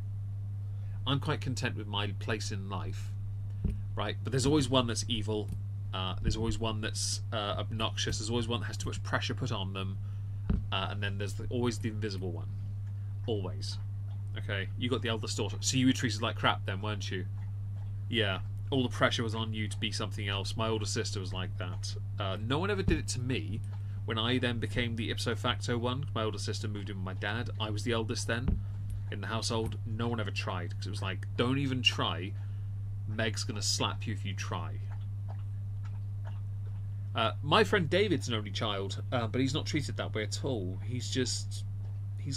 I'm quite content with my place in life. Right? But there's always one that's evil. There's always one that's obnoxious. There's always one that has too much pressure put on them. And then there's always the invisible one. Always. Okay? You got the eldest daughter. So you were treated like crap then, weren't you? Yeah. All the pressure was on you to be something else. My older sister was like that. No one ever did it to me. When I then became the ipso facto one, my older sister moved in with my dad. I was the eldest then in the household. No one ever tried. Because it was like, don't even try. Meg's going to slap you if you try. My friend David's an only child, but he's not treated that way at all. He's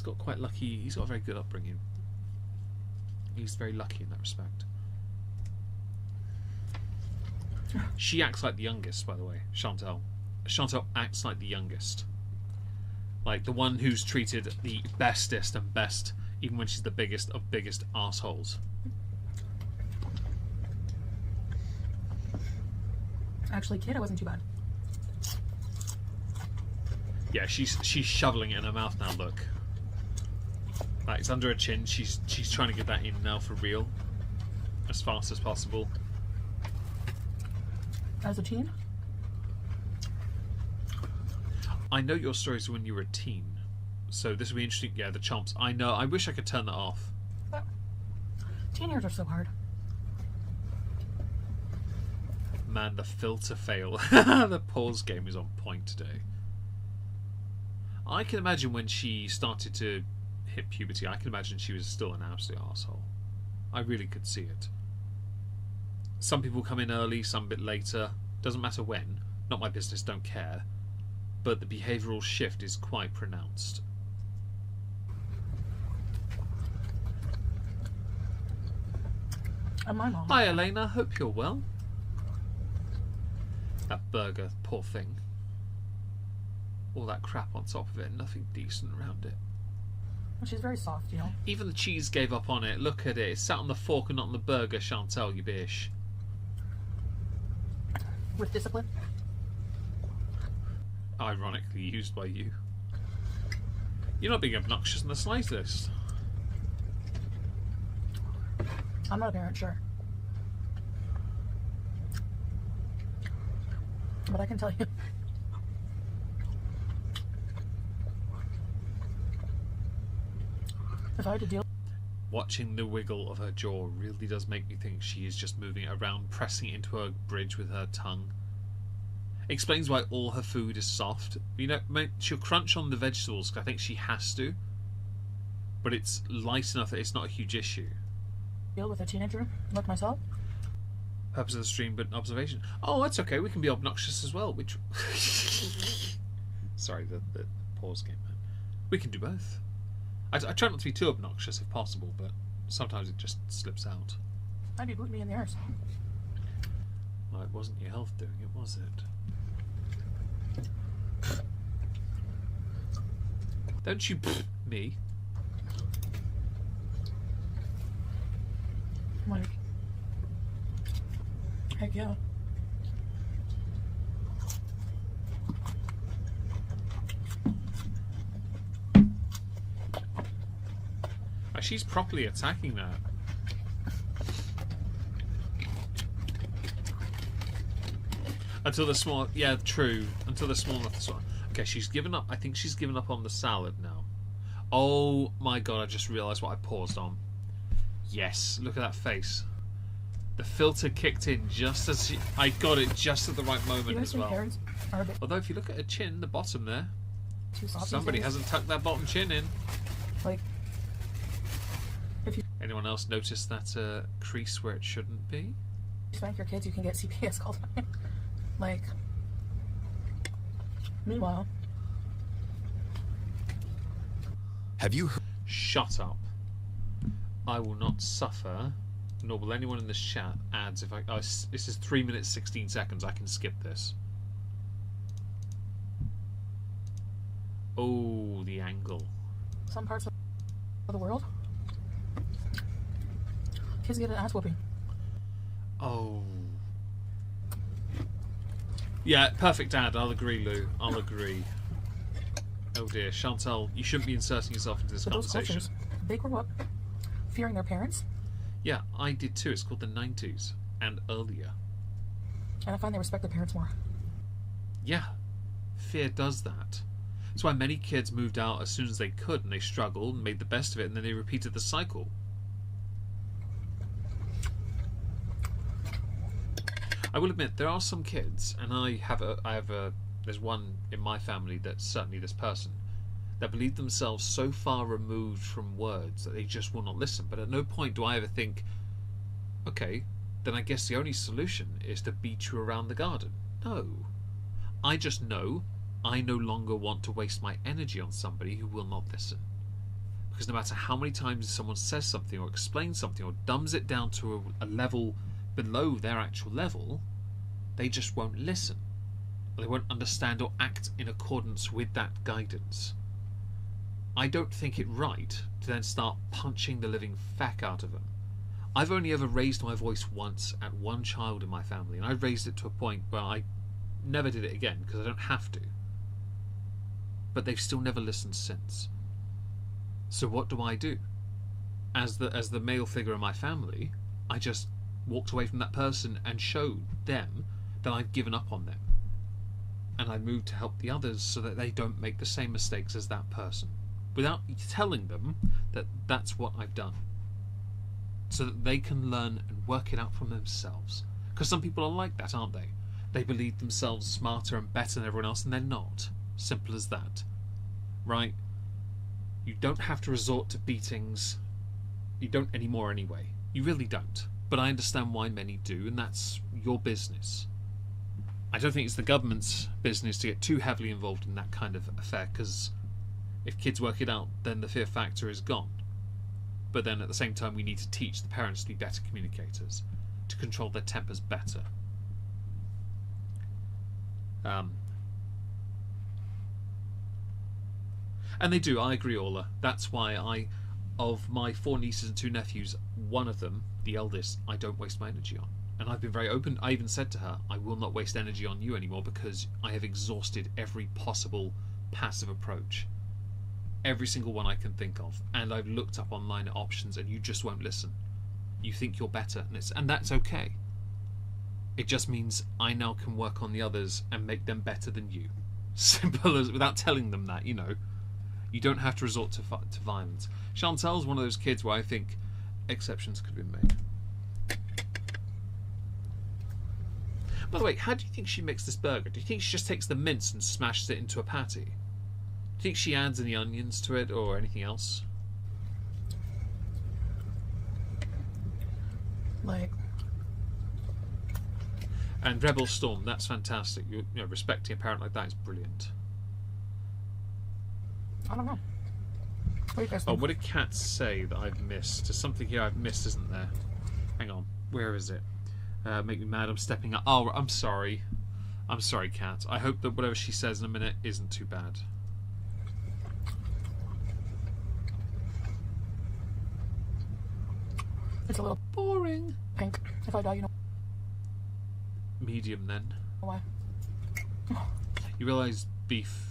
got quite lucky. He's got a very good upbringing. He's very lucky in that respect. She acts like the youngest, by the way, Chantal. Chantal acts like the youngest. Like the one who's treated the bestest and best, even when she's the biggest of biggest assholes. Actually, kid, I wasn't too bad. Yeah, she's shoveling it in her mouth now, look. Like, it's under her chin. She's trying to get that in now for real, as fast as possible. As a teen? I know your stories when you were a teen, so this will be interesting. Yeah, the chomps. I know. I wish I could turn that off. Teen years are so hard. Man, the filter fail. The pause game is on point today. I can imagine when she started to hit puberty, I can imagine she was still an absolute arsehole. I really could see it. Some people come in early, some a bit later. Doesn't matter when. Not my business, don't care. But the behavioural shift is quite pronounced. And my mom. Hi Elena, hope you're well. That burger, poor thing. All that crap on top of it, nothing decent around it. She's very soft, you know. Even the cheese gave up on it. Look at it. It sat on the fork and not on the burger, Chantal, you bish. With discipline. Ironically used by you. You're not being obnoxious in the slightest. I'm not a parent, sure. But I can tell you. If I had to deal... Watching the wiggle of her jaw really does make me think she is just moving it around, pressing it into her bridge with her tongue. Explains why all her food is soft. You know, she'll crunch on the vegetables because I think she has to. But it's light enough that it's not a huge issue. Deal with a teenager like myself? Purpose of the stream, but observation. Oh, that's okay. We can be obnoxious as well. Which... Sorry, the pause game, man. We can do both. I try not to be too obnoxious if possible, but sometimes it just slips out. I'd be booting me in the arse. Well, it wasn't your health doing it, was it? Don't you me? Like, heck yeah. She's properly attacking that. Until the small... Yeah, true. Until the small enough to swallow. Okay, she's given up. I think she's given up on the salad now. Oh my god, I just realised what I paused on. Yes, look at that face. The filter kicked in just as she... I got it just at the right moment as well. Parents are a bit Although if you look at her chin, the bottom there, too soft somebody these days. hasn't tucked that bottom chin in. Like, if you Anyone else notice that crease where it shouldn't be? spank your kids, you can get CPS called. Like, meanwhile, Have you heard? Shut up. I will not suffer, nor will anyone in this chat ads if I... Oh, this is 3 minutes 16 seconds. I can skip this. Oh, the angle. some parts of the world, kids get an ass whooping. Oh. Yeah, perfect ad. I'll agree, Lou. I'll agree. Oh dear. Chantal, you shouldn't be inserting yourself into this But those conversation. cultures, they grew up fearing their parents, Yeah, I did too. It's called the 90s and earlier. and I find they respect their parents more. Yeah, fear does that. That's why many kids moved out as soon as they could, and they struggled and made the best of it, and then they repeated the cycle. I will admit there are some kids, and there's one in my family that's certainly this person, that believe themselves so far removed from words that they just will not listen. But at no point do I ever think, okay, then I guess the only solution is to beat you around the garden. No. I just know I no longer want to waste my energy on somebody who will not listen. Because no matter how many times someone says something or explains something or dumbs it down to a level below their actual level, they just won't listen. They won't understand or act in accordance with that guidance. I don't think it right to then start punching the living feck out of them. I've only ever raised my voice once at one child in my family, and I raised it to a point where I never did it again because I don't have to. But they've still never listened since. So what do? As the male figure in my family, I just walked away from that person and showed them that I've given up on them. And I moved to help the others so that they don't make the same mistakes as that person. Without telling them that that's what I've done. So that they can learn and work it out from themselves. Because some people are like that, aren't they? They believe themselves smarter and better than everyone else, and they're not. Simple as that. Right? You don't have to resort to beatings. You don't anymore anyway. You really don't. But I understand why many do, and that's your business. I don't think it's the government's business to get too heavily involved in that kind of affair, because if kids work it out, then the fear factor is gone. But then at the same time, we need to teach the parents to be better communicators, to control their tempers better. And they do, I agree, Orla. That's why of my 4 nieces and 2 nephews, one of them, the eldest, I don't waste my energy on. And I've been very open. I even said to her, I will not waste energy on you anymore because I have exhausted every possible passive approach. Every single one I can think of. And I've looked up online at options and you just won't listen. You think you're better, and that's okay. It just means I now can work on the others and make them better than you. Simple as, without telling them that, you know. You don't have to resort to violence. Chantel's one of those kids where I think exceptions could be made. By the way, how do you think she makes this burger? Do you think she just takes the mince and smashes it into a patty? Do you think she adds any onions to it or anything else? Like... And Rebel Storm, that's fantastic. You know, respecting a parent like that is brilliant. I don't know. What do you guys Oh, think? what did Kat say that I've missed? There's something here I've missed, isn't there? Hang on. Where is it? Make me mad, I'm stepping up. Oh, I'm sorry. I'm sorry, Kat. I hope that whatever she says in a minute isn't too bad. It's a little Boring. pink. If I die, you know Medium, then. why. You realise beef...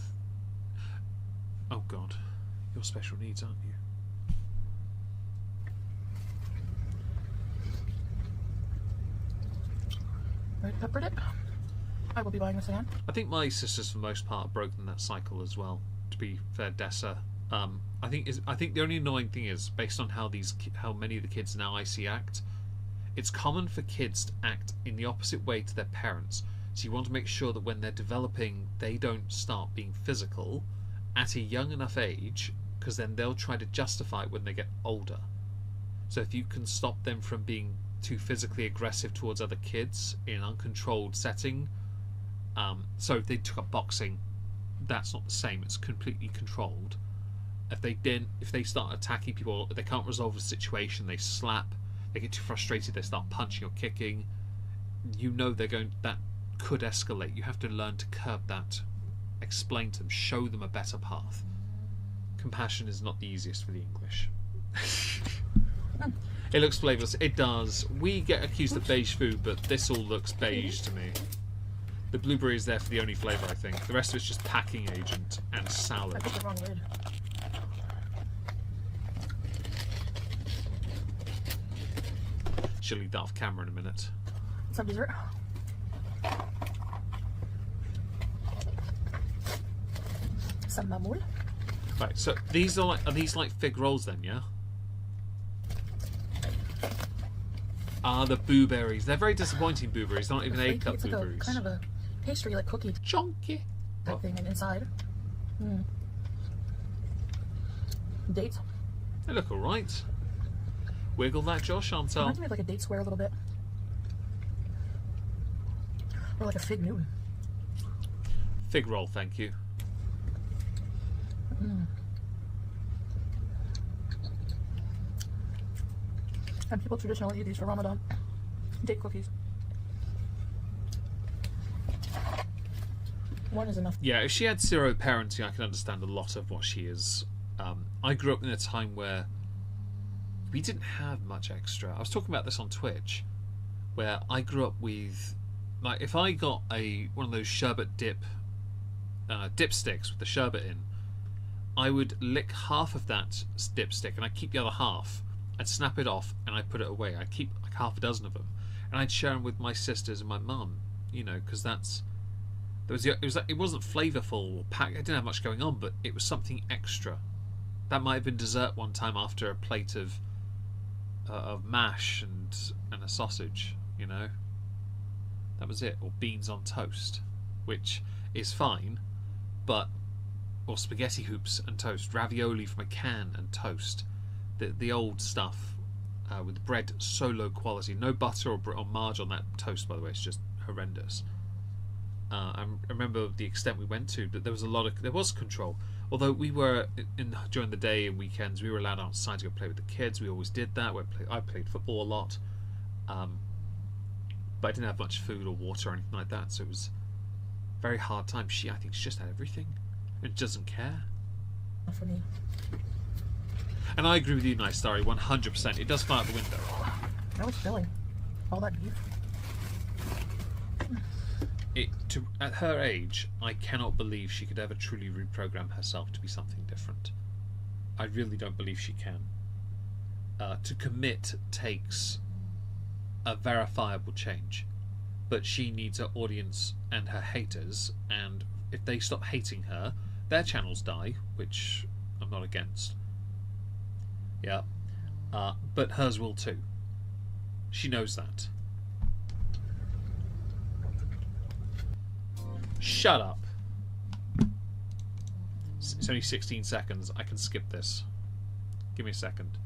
Oh, God. You're special needs, aren't you? Red pepper dip. I will be buying this again. I think my sisters, for the most part, have broken that cycle as well. To be fair, Dessa. I think the only annoying thing is, based on how many of the kids now I see act, it's common for kids to act in the opposite way to their parents. So you want to make sure that when they're developing, they don't start being physical at a young enough age, because then they'll try to justify it when they get older. So if you can stop them from being too physically aggressive towards other kids in an uncontrolled setting, so if they took up boxing, that's not the same. It's completely controlled. If they start attacking people, they can't resolve a situation, they slap, they get too frustrated, they start punching or kicking, you know that could escalate. You have to learn to curb that, explain to them, show them a better path. Compassion is not the easiest for the English. It looks flavourless. It does. We get accused of beige food, but this all looks beige to me. The blueberry is there for the only flavour, I think. The rest of it's just packing agent and salad. I picked the wrong lid. She'll leave that off camera in a minute. Some dessert. Some mamul. Right, so are these like fig rolls then, yeah? Ah, the blueberries. They're very disappointing blueberries. They're not even Flaky. A-cup It's like blueberries. a kind of a pastry, like cookie Chonky. type thing, and inside. Dates. They look alright. Wiggle that, Josh, Chantal. Reminds me of like a date square a little bit. Or like a fig Newton. Fig roll, thank you. And people traditionally eat these for Ramadan. Date cookies. One is enough. Yeah, if she had zero parenting, I can understand a lot of what she is. I grew up in a time where we didn't have much extra. I was talking about this on Twitch, where I grew up with, like, if I got one of those sherbet dip sticks with the sherbet in, I would lick half of that dipstick and I'd keep the other half. I'd snap it off and I'd put it away. I'd keep like half a dozen of them, and I'd share them with my sisters and my mum. You know, because it wasn't flavourful or packed. I didn't have much going on, but it was something extra. That might have been dessert one time after a plate of mash and a sausage. You know, that was it. Or beans on toast, which is fine, but or spaghetti hoops and toast, ravioli from a can and toast. The old stuff with bread so low quality, no butter or marge on that toast. By the way, it's just horrendous. I remember the extent we went to, but there was control. Although we were during the day and weekends, we were allowed outside to go play with the kids. We always did that. I played football a lot, but I didn't have much food or water or anything like that, so it was a very hard time. I think she just had everything and doesn't care. Not for me. And I agree with you, Nice Starry, 100%. It does fly out the window. That was filling. All that beef. At her age, I cannot believe she could ever truly reprogram herself to be something different. I really don't believe she can. To commit takes a verifiable change, but she needs her audience and her haters, and if they stop hating her, their channels die, which I'm not against. Yeah, but hers will too. She knows that. Shut up. It's only 16 seconds. I can skip this. Give me a second.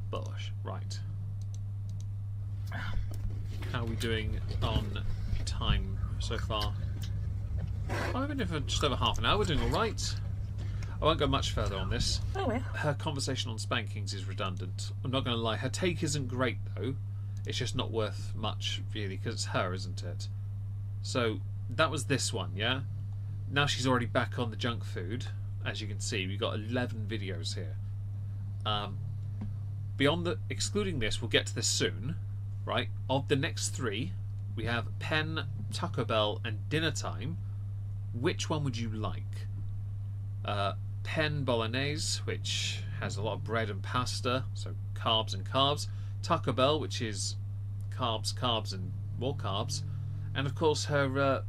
Bosh. Right. How are we doing on time so far? I've been here for just over half an hour. We're doing alright. I won't go much further on this. Oh, yeah. Her conversation on spankings is redundant. I'm not going to lie. Her take isn't great, though. It's just not worth much, really, because it's her, isn't it? So, that was this one, yeah? Now she's already back on the junk food. As you can see, we've got 11 videos here. Excluding this, we'll get to this soon, right? Of the next 3, we have Pen, Taco Bell, and Dinner Time. Which one would you like? Pen Bolognese, which has a lot of bread and pasta, so carbs and carbs. Taco Bell, which is carbs, carbs, and more carbs. And of course her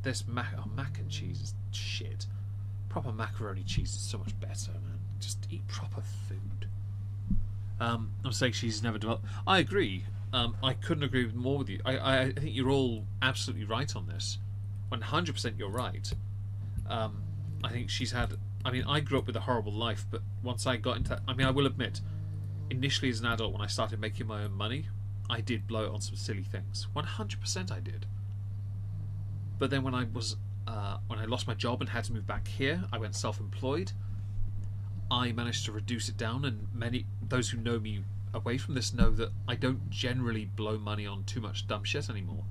this mac and cheese is shit. Proper macaroni cheese is so much better, man. Just eat proper food. I'm saying she's never developed. I agree. I couldn't agree more with you. I think you're all absolutely right on this. 100% you're right. I think she's had... I mean, I grew up with a horrible life, but once I got into that... I mean, I will admit, initially as an adult, when I started making my own money, I did blow it on some silly things. 100% I did. But then when I lost my job and had to move back here, I went self-employed. I managed to reduce it down, and those who know me away from this know that I don't generally blow money on too much dumb shit anymore.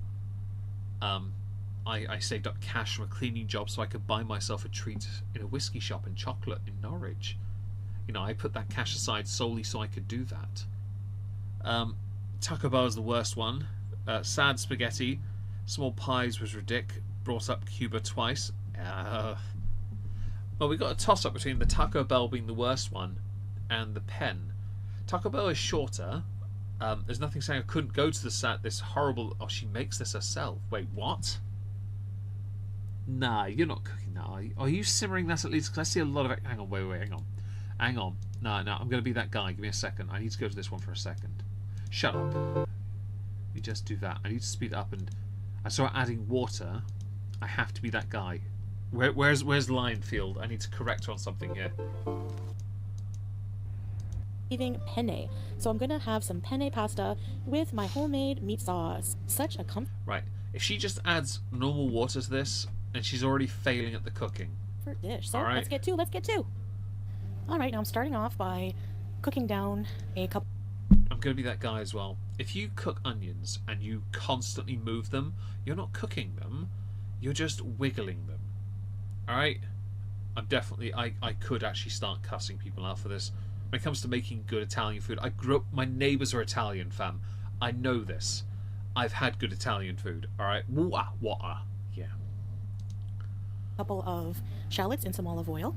I saved up cash from a cleaning job so I could buy myself a treat in a whiskey shop and chocolate in Norwich. You know, I put that cash aside solely so I could do that. Taco Bell is the worst one. Sad spaghetti. Small pies was ridiculous. Brought up Cuba twice. Well, we got a toss-up between the Taco Bell being the worst one and the Pen. Taco Bell is shorter. There's nothing saying I couldn't go to this horrible... Oh, she makes this herself. Wait, what? Nah, you're not cooking that, are you? Are you simmering that at least? Because I see a lot of it. Hang on, wait, hang on. No, I'm going to be that guy. Give me a second. I need to go to this one for a second. Shut up. You just do that. I need to speed it up, and I saw adding water. I have to be that guy. Where's Lionfield? I need to correct her on something here. Eating penne. So I'm gonna have some penne pasta with my homemade meat sauce. Such a Right. If she just adds normal water to this, and she's already failing at the cooking. comfort dish. So All right. let's get to. Alright, now I'm starting off by cooking down a couple. I'm going to be that guy as well. If you cook onions and you constantly move them, you're not cooking them, you're just wiggling them. Alright? I could actually start cussing people out for this. When it comes to making good Italian food, I grew up, my neighbours are Italian, fam. I know this. I've had good Italian food. Alright? Yeah. Couple of shallots in some olive oil.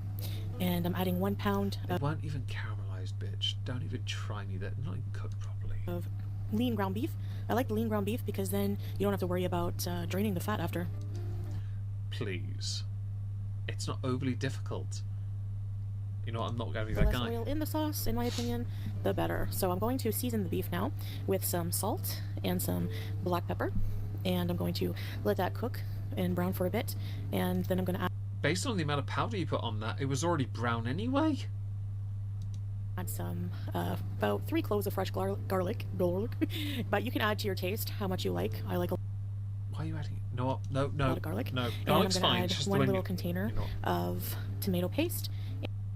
And I'm adding 1 pound They weren't even caramelized, bitch. Don't even try me. They're not even cooked properly. of lean ground beef. I like the lean ground beef because then you don't have to worry about draining the fat after. Please. It's not overly difficult. You know, I'm not going to be The that less guy. oil in the sauce, in my opinion, the better. So I'm going to season the beef now with some salt and some black pepper. And I'm going to let that cook and brown for a bit. And then I'm going to Based on the amount of powder you put on that, it was already brown anyway. add some, about 3 cloves of fresh garlic. But you can add to your taste how much you like. I like a Why are you adding it? No, no, no. lot of garlic. No, And I'm garlic's going to fine. add It's just one when little you... container you know- of tomato paste.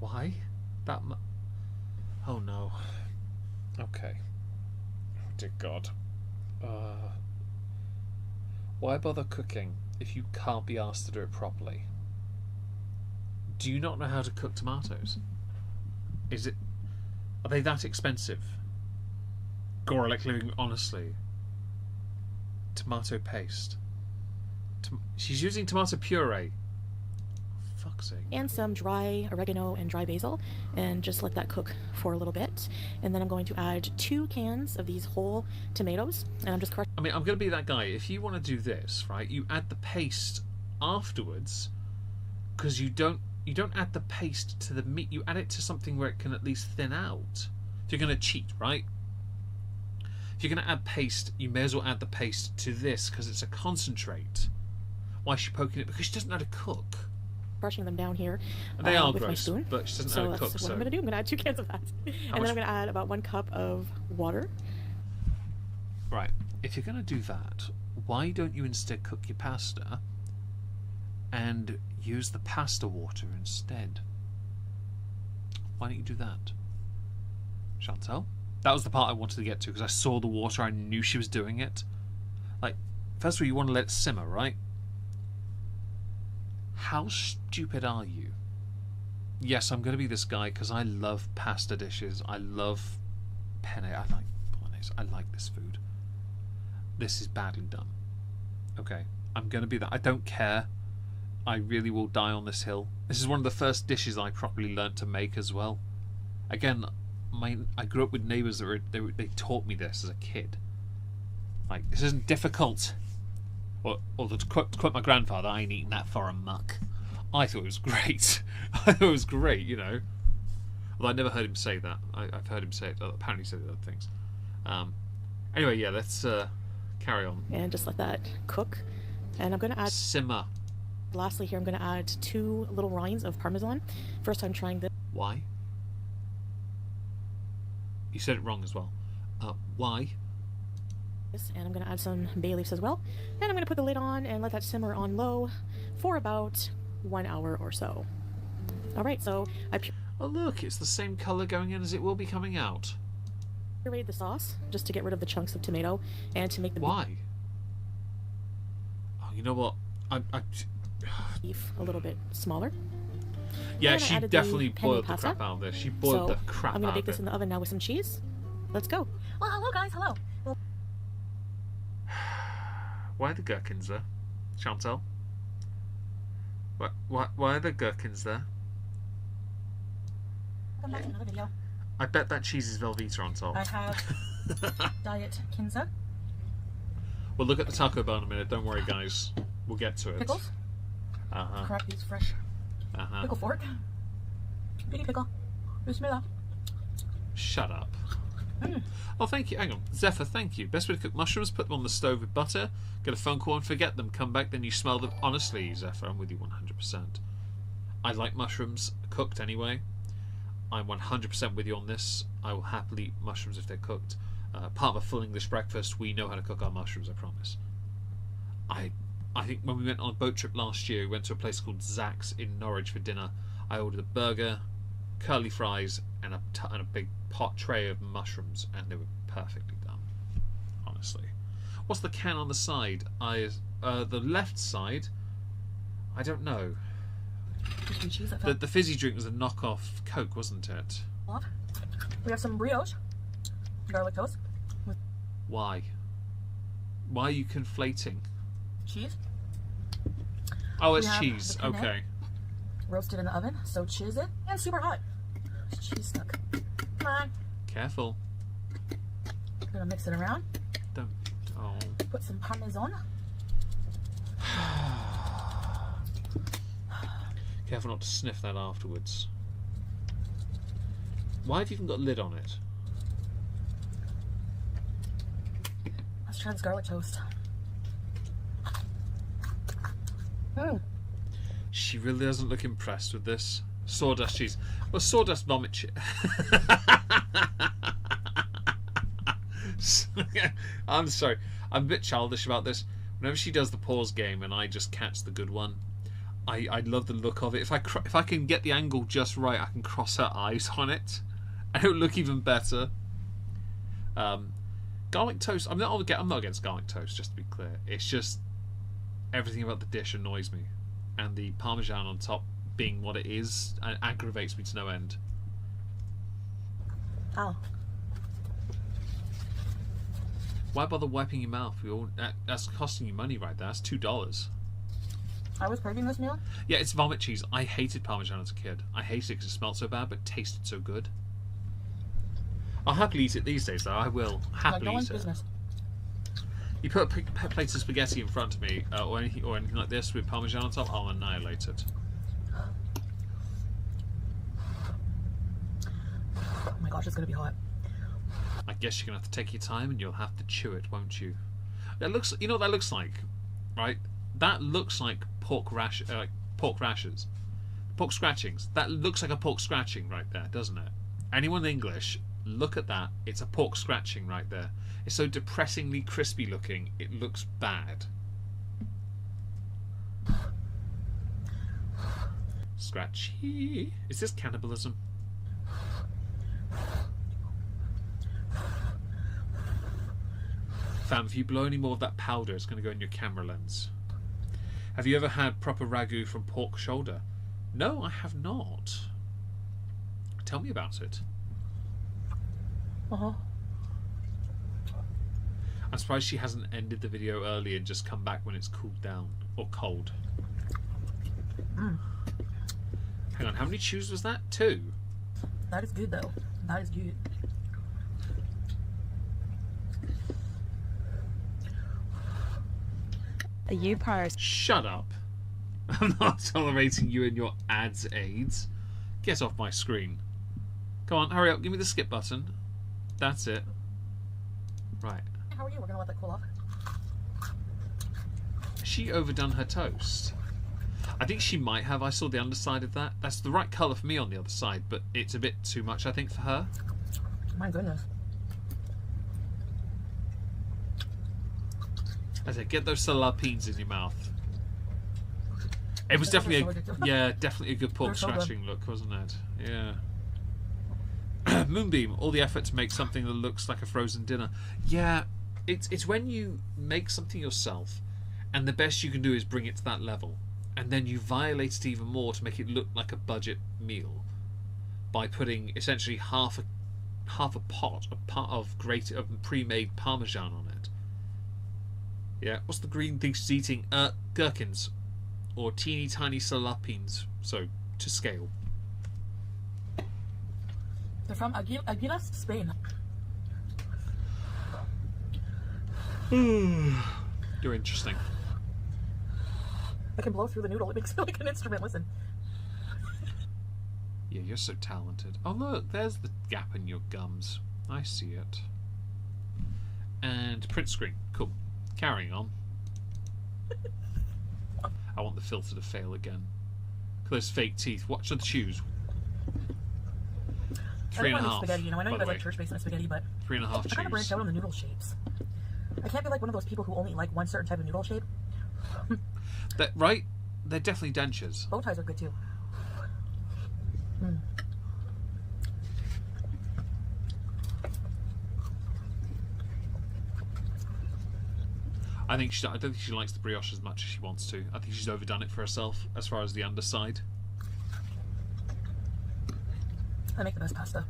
Why? That mu... Oh no. Okay. Oh dear God. Why bother cooking if you can't be asked to do it properly? Do you not know how to cook tomatoes? Is it... Are they that expensive? Garlic living honestly. Tomato paste. She's using tomato puree. Fuck's sake. And some dry oregano and dry basil, and just let that cook for a little bit. And then I'm going to add 2 cans of these whole tomatoes, and I'm just crushing. I mean, I'm going to be that guy. If you want to do this, right, you add the paste afterwards, because you don't add the paste to the meat. You add it to something where it can at least thin out. If you're going to cheat, right? If you're going to add paste, you may as well add the paste to this because it's a concentrate. Why is she poking it? Because she doesn't know how to cook. Brushing them down here They are with my gross, spoon. but she doesn't So know how to that's cook. what So I'm going to do. I'm going to add 2 cans of that. And then I'm much- going to add about 1 cup of water. right, if you're going to do that, why don't you instead cook your pasta and use the pasta water instead? Why don't you do that? Chantal? That was the part I wanted to get to because I saw the water. I knew she was doing it. Like, first of all, you want to let it simmer, right? How stupid are you? Yes, I'm going to be this guy because I love pasta dishes. I love penne. I like bolognese. I like this food. This is badly done. Okay, I'm going to be that. I don't care. I really will die on this hill. This is one of the first dishes I properly learnt to make as well. Again, I grew up with neighbours that they taught me this as a kid. Like, this isn't difficult. Or to quote my grandfather, I ain't eating that for a muck. I thought it was great. I thought it was great, you know. Well, I never heard him say that. I've heard him say it. Apparently, he said other things. Anyway, yeah, let's carry on. And just let that cook. And I'm going to add, Simmer. lastly here, I'm going to add 2 little rinds of Parmesan. First time trying this. Why? You said it wrong as well. Why? And I'm going to add some bay leaves as well. And I'm going to put the lid on and let that simmer on low for about 1 hour or so. Alright, so I Oh look, it's the same colour going in as it will be coming out. pureed the sauce just to get rid of the chunks of tomato and to make the Why? Oh, you know what? I beef a little bit smaller. yeah, And I she added the definitely penne boiled the pasta. crap out of this. She boiled So the crap I'm going out to bake of this it. in the oven now with some cheese. Let's go. Well, hello guys, hello. Why are the gherkins there, Chantal? Why are the gherkins there? Welcome back to another video. I bet that cheese is Velveeta on top. I have diet Kinza, We'll look at the taco bar in a minute. Don't worry, guys. We'll get to it. pickles, crack these fresh pickle fork, baby pickle, bismillah. Shut up. Oh, thank you. Hang on. Zephyr, thank you. Best way to cook mushrooms, put them on the stove with butter, get a phone call and forget them. Come back, then you smell them. Honestly, Zephyr, I'm with you 100%. I like mushrooms cooked anyway. I'm 100% with you on this. I will happily eat mushrooms if they're cooked. Part of a full English breakfast, we know how to cook our mushrooms, I promise. I think when we went on a boat trip last year, we went to a place called Zach's in Norwich for dinner. I ordered a burger, curly fries, and a big pot tray of mushrooms, and they were perfectly done. Honestly, what's the can on the side? The left side. I don't know. Some cheese that fell The fizzy drink was a knockoff Coke, wasn't it? off. We have some brioche, garlic toast, with Why? Why are you conflating? cheese, Oh, it's We have cheese. the penne. Okay. roasted in the oven, so cheese it, and super hot. Cheese stuck. Come on. Careful. I'm gonna mix it around. Don't. Oh. Put some parmesan. Careful not to sniff that afterwards. Why have you even got a lid on it? Let's try this garlic toast. She really doesn't look impressed with this. Sawdust cheese. Well, sawdust vomit cheese. I'm sorry. I'm a bit childish about this. Whenever she does the pause game and I just catch the good one, I love the look of it. If I can get the angle just right, I can cross her eyes on it, and it'll look even better. Garlic toast. I'm not against garlic toast. Just to be clear, it's just everything about the dish annoys me, and the parmesan on top being what it is aggravates me to no end. Oh. Why bother wiping your mouth? That's costing you money right there. That's $2. I was craving this meal. Yeah, it's vomit cheese. I hated Parmesan as a kid. I hated it because it smelled so bad, but tasted so good. I'll happily eat it these days, though. I will happily eat it. Business. You put a plate of spaghetti in front of me, or anything like this with Parmesan on top, I'll annihilate it. Oh my gosh, it's gonna be hot. I guess you're gonna have to take your time, and you'll have to chew it, won't you? That looks. You know what that looks like, right? That looks like pork rashers, pork scratchings. That looks like a pork scratching right there, doesn't it? Anyone English, look at that. It's a pork scratching right there. It's so depressingly crispy looking. It looks bad. Scratchy. Is this cannibalism? Fam, if you blow any more of that powder, it's going to go in your camera lens. Have you ever had proper ragu from pork shoulder? No, I have not. Tell me about it. Uh-huh. I'm surprised she hasn't ended the video early and just come back when it's cooled down. Or cold. Hang on, how many chews was that? 2? That is good, though. That is good. Are you pros? Shut up. I'm not tolerating you and your ads aids. Get off my screen. Come on, hurry up. Give me the skip button. That's it. Right. How are you? We're gonna let that cool off. Has she overdone her toast? I think she might have. I saw the underside of that. That's the right colour for me on the other side, but it's a bit too much, I think, for her. My goodness. I said, get those salapines in your mouth. It was definitely definitely a good pork scratching look, wasn't it? Yeah. Moonbeam, all the effort to make something that looks like a frozen dinner. Yeah, it's when you make something yourself, and the best you can do is bring it to that level, and then you violate it even more to make it look like a budget meal by putting essentially half a pot of pre-made Parmesan on it. Yeah, what's the green thing she's eating? Gherkins. Or teeny tiny salapines. So, to scale. They're from Aguilas, Spain. You're interesting. I can blow through the noodle. It makes it like an instrument. Listen. Yeah, you're so talented. Oh, look, there's the gap in your gums. I see it. And print screen. Cool. Carrying on. I want the filter to fail again. Look at those fake teeth. Watch the chews. 3.5. Spaghetti. You know, I know you guys like church basement spaghetti, but 3.5 I kind of branch out on the noodle shapes. I can't be like one of those people who only like one certain type of noodle shape. Right? They're definitely dentures. Bow ties are good too. I don't think she likes the brioche as much as she wants to. I think she's overdone it for herself as far as the underside. I make the best pasta.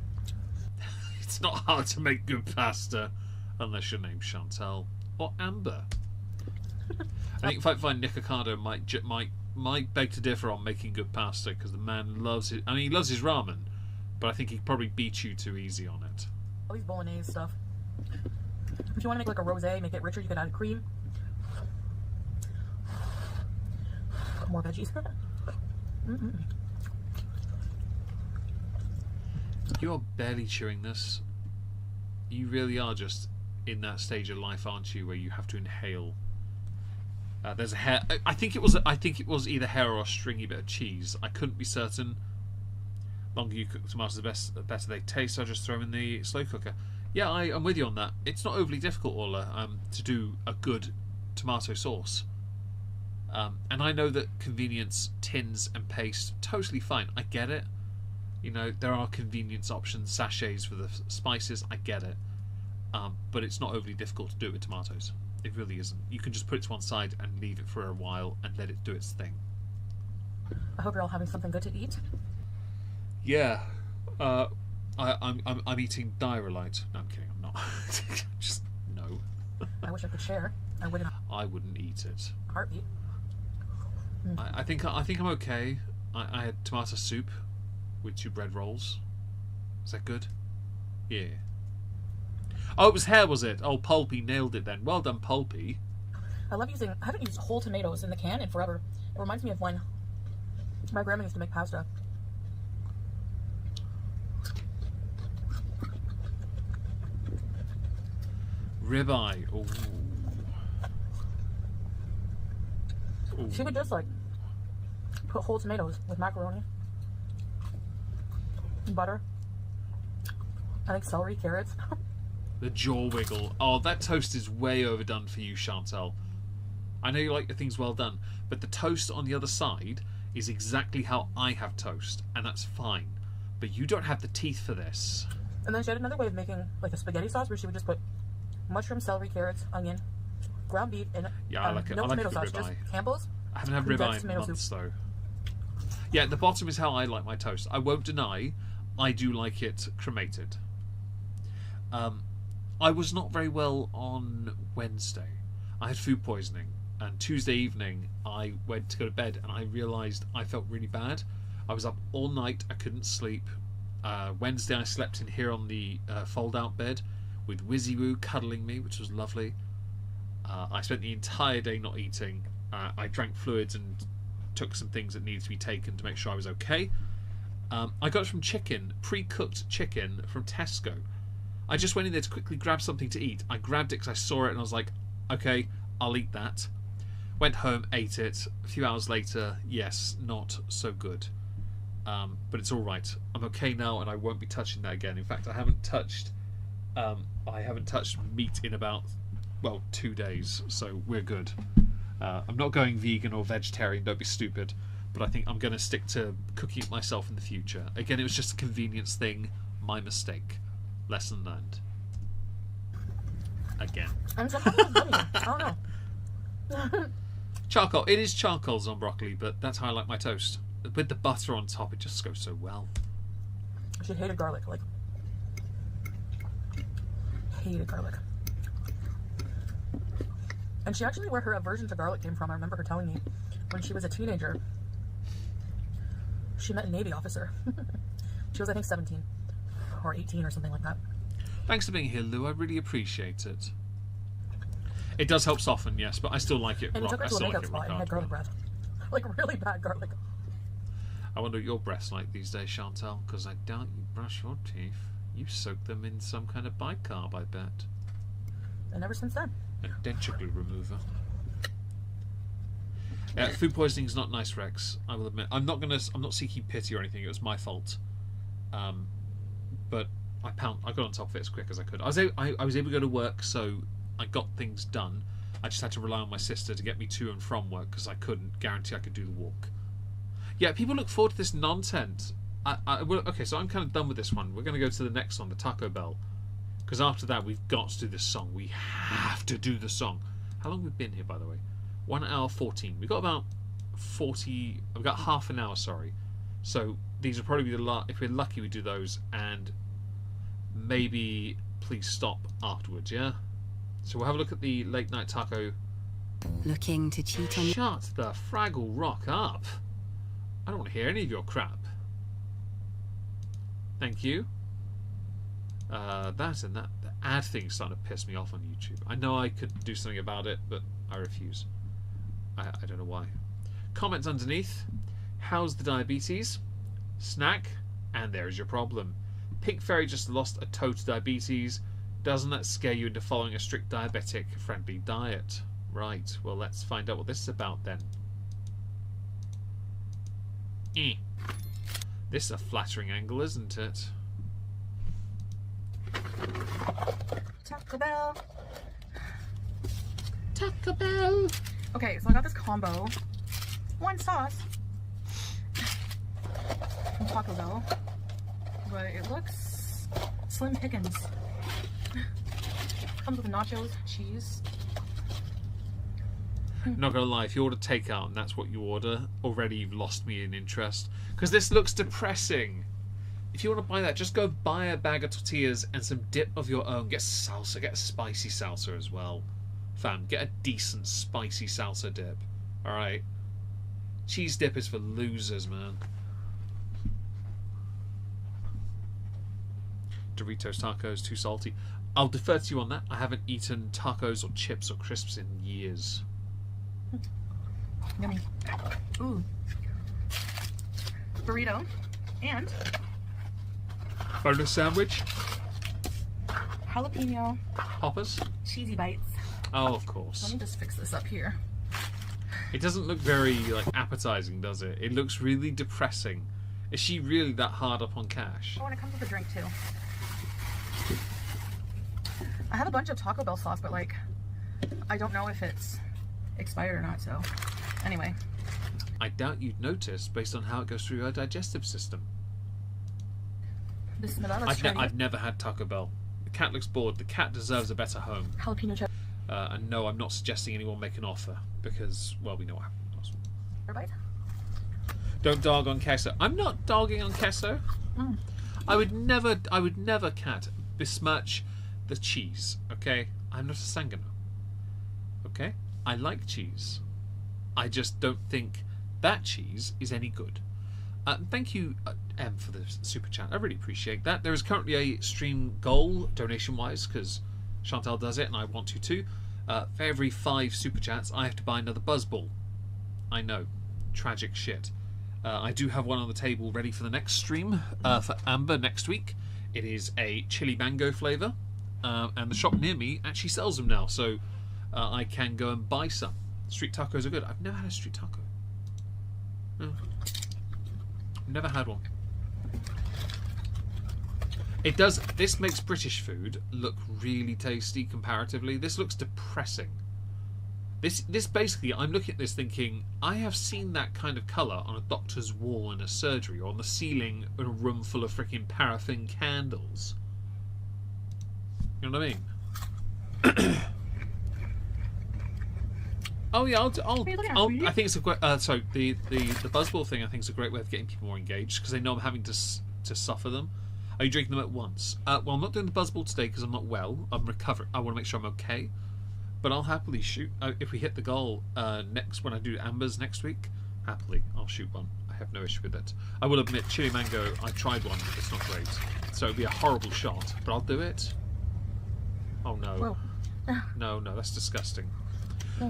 It's not hard to make good pasta unless your name's Chantal or Amber. I think 555 Nick Ocado might beg to differ on making good pasta, because the man loves it. I mean, he loves his ramen, but I think he'd probably beat you too easy on it. All these bolognese stuff. If you want to make like a rosé, make it richer, you could add cream. More veggies. You are barely chewing this. You really are just in that stage of life, aren't you, where you have to inhale. There's a hair. I think it was either hair or a stringy bit of cheese. I couldn't be certain. The longer you cook the tomatoes, the better they taste. So I just throw them in the slow cooker. Yeah, I'm with you on that. It's not overly difficult, Orla, to do a good tomato sauce. And I know that convenience tins and paste, totally fine. I get it. You know, there are convenience options, sachets for the spices. I get it. But it's not overly difficult to do it with tomatoes. It really isn't. You can just put it to one side and leave it for a while and let it do its thing. I hope you're all having something good to eat. Yeah. I'm eating Diarrhelite. No, I'm kidding. I'm not. Just no. I wish I could share. I wouldn't. I wouldn't eat it. Heartbeat. I think I'm okay. I had tomato soup with 2 bread rolls. Is that good? Yeah. Oh, it was hair, was it? Oh, Pulpy nailed it then. Well done, Pulpy. I haven't used whole tomatoes in the can in forever. It reminds me of when my grandma used to make pasta. Ribeye. Ooh. Ooh. She would just like put whole tomatoes with macaroni, butter, I think celery, carrots. The jaw wiggle. Oh, that toast is way overdone for you, Chantal. I know you like your things well done, but the toast on the other side is exactly how I have toast, and that's fine. But you don't have the teeth for this. And then she had another way of making like a spaghetti sauce where she would just put mushroom, celery, carrots, onion, ground beef, and yeah, I like it. no I like tomato the sauce, ribeye. just Campbell's. I haven't had ribeye in months though. Yeah, the bottom is how I like my toast. I won't deny, I do like it cremated. I was not very well on Wednesday. I had food poisoning, and Tuesday evening I went to go to bed and I realised I felt really bad. I was up all night, I couldn't sleep. Wednesday I slept in here on the fold-out bed with Wizzy Woo cuddling me, which was lovely. I spent the entire day not eating. I drank fluids and took some things that needed to be taken to make sure I was okay. I got it from pre-cooked chicken from Tesco. I just went in there to quickly grab something to eat. I grabbed it because I saw it and I was like, okay, I'll eat that. Went home, ate it. A few hours later, yes, not so good. But it's all right. I'm okay now, and I won't be touching that again. In fact, I haven't touched meat in about 2 days, so we're good. I'm not going vegan or vegetarian. Don't be stupid. But I think I'm going to stick to cooking it myself in the future. Again, it was just a convenience thing. My mistake. Lesson learned. Again. And sometimes I don't know. Charcoal. It is charcoals on broccoli, but that's how I like my toast. With the butter on top, it just goes so well. She hated garlic, like hated garlic. And she actually, where her aversion to garlic came from, I remember her telling me when she was a teenager, she met a Navy officer. She was, I think, 17 or 18 or something like that. Thanks for being here, Lou. I really appreciate it. It does help soften, yes, but I still like it. And he took her to a makeup spot and had garlic breath. Like really bad garlic. I wonder what your breath's like these days, Chantal, because I doubt you brush your teeth. You soak them in some kind of bicarb, I bet. And ever since then. A denture glue remover. Food poisoning is not nice, Rex. I will admit. I'm not seeking pity or anything. It was my fault. But I got on top of it as quick as I could. I was able to go to work, so I got things done. I just had to rely on my sister to get me to and from work because I couldn't guarantee I could do the walk. Yeah, people look forward to this nonsense. Okay, so I'm kind of done with this one. We're going to go to the next one, the Taco Bell. Because after that, we've got to do this song. We have to do the song. How long have we been here, by the way? 1 hour 14. We've got about 40... We've got half an hour, sorry. So these will probably be the if we're lucky, we do those. And maybe please stop afterwards, yeah? So we'll have a look at the late night taco Looking to cheat on... Shut the Fraggle Rock up. I don't want to hear any of your crap. Thank you. That and that. The ad thing's starting to piss me off on YouTube. I know I could do something about it, but I refuse. I don't know why. Comments underneath. How's the diabetes? Snack. And there's your problem. Pink Fairy just lost a toe to diabetes. Doesn't that scare you into following a strict diabetic-friendly diet? Right, well, let's find out what this is about then. This is a flattering angle, isn't it? Taco Bell. Taco Bell! Okay, so I got this combo. One sauce from Taco Bell, but it looks slim pickings. Comes with nachos, cheese. Not gonna lie, if you order takeout and that's what you order, already you've lost me in interest. Because this looks depressing. If you want to buy that, just go buy a bag of tortillas and some dip of your own. Get salsa, get a spicy salsa as well. Fam, get a decent spicy salsa dip. Alright? Cheese dip is for losers, man. Doritos tacos, too salty. I'll defer to you on that. I haven't eaten tacos or chips or crisps in years. Yummy. Ooh. Burrito. And Bonus sandwich. jalapeno Poppers. cheesy bites. Oh, of course. Let me just fix this up here. It doesn't look very like appetizing, does it? It looks really depressing. Is she really that hard up on cash? Oh, and it comes with a drink too. I have a bunch of Taco Bell sauce, but like, I don't know if it's expired or not, so anyway. I doubt you'd notice based on how it goes through your digestive system. This is Nevada's I've never had Taco Bell. The cat looks bored. The cat deserves a better home. jalapeno chip. And no, I'm not suggesting anyone make an offer because, well, we know what happened. Bite. Don't dog on queso. I'm not dogging on queso. Mm. I would never, cat, besmirch the cheese. Okay, I'm not a sangano. Okay, I like cheese. I just don't think that cheese is any good. Thank you, M, for the super chat. I really appreciate that. There is currently a stream goal, donation-wise, because Chantal does it and I want to too. For every 5 super chats, I have to buy another buzzball. I know. Tragic shit. I do have one on the table ready for the next stream, for Amber next week. It is a chili mango flavour, and the shop near me actually sells them now, so I can go and buy some. Street tacos are good. I've never had a street taco. No. Never had one. It does. This makes British food look really tasty comparatively. This looks depressing. This basically, I'm looking at this thinking, I have seen that kind of colour on a doctor's wall in a surgery, or on the ceiling in a room full of freaking paraffin candles. You know what I mean? Oh yeah, I think it's a great. Sorry, the buzzball thing I think is a great way of getting people more engaged because they know I'm having to suffer them. Are you drinking them at once? Well, I'm not doing the buzzball today because I'm not well. I'm recovering. I want to make sure I'm okay. But I'll happily shoot if we hit the goal next when I do Amber's next week. Happily, I'll shoot one. I have no issue with it. I will admit, chili mango. I tried one. It's not great. So it'd be a horrible shot, but I'll do it. Oh no. No, that's disgusting.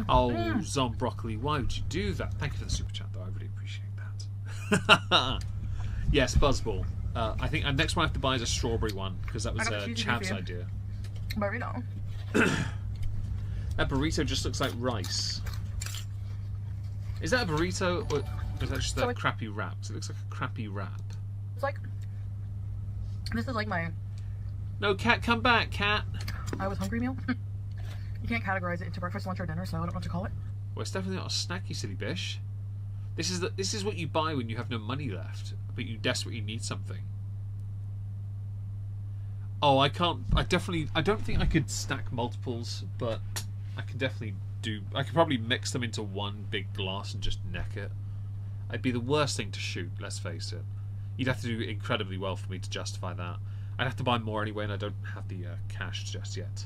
Oh, Zom Broccoli, why would you do that? Thank you for the super chat, though. I really appreciate that. Yes, buzzball. I think next one I have to buy is a strawberry one because that was Chav's idea. Burrito. That burrito just looks like rice. Is that a burrito or is that just a crappy wrap? It looks like a crappy wrap. It's like this is like my. No, cat, come back, cat. I was hungry meal. You can't categorize it into breakfast, lunch, or dinner, so I don't know what to call it. Well, it's definitely not a snack, you silly bish. This is what you buy when you have no money left, but you desperately need something. Oh, I can't. I don't think I could stack multiples, but I can definitely do. I could probably mix them into one big glass and just neck it. It'd be the worst thing to shoot. Let's face it. You'd have to do incredibly well for me to justify that. I'd have to buy more anyway, and I don't have the cash just yet.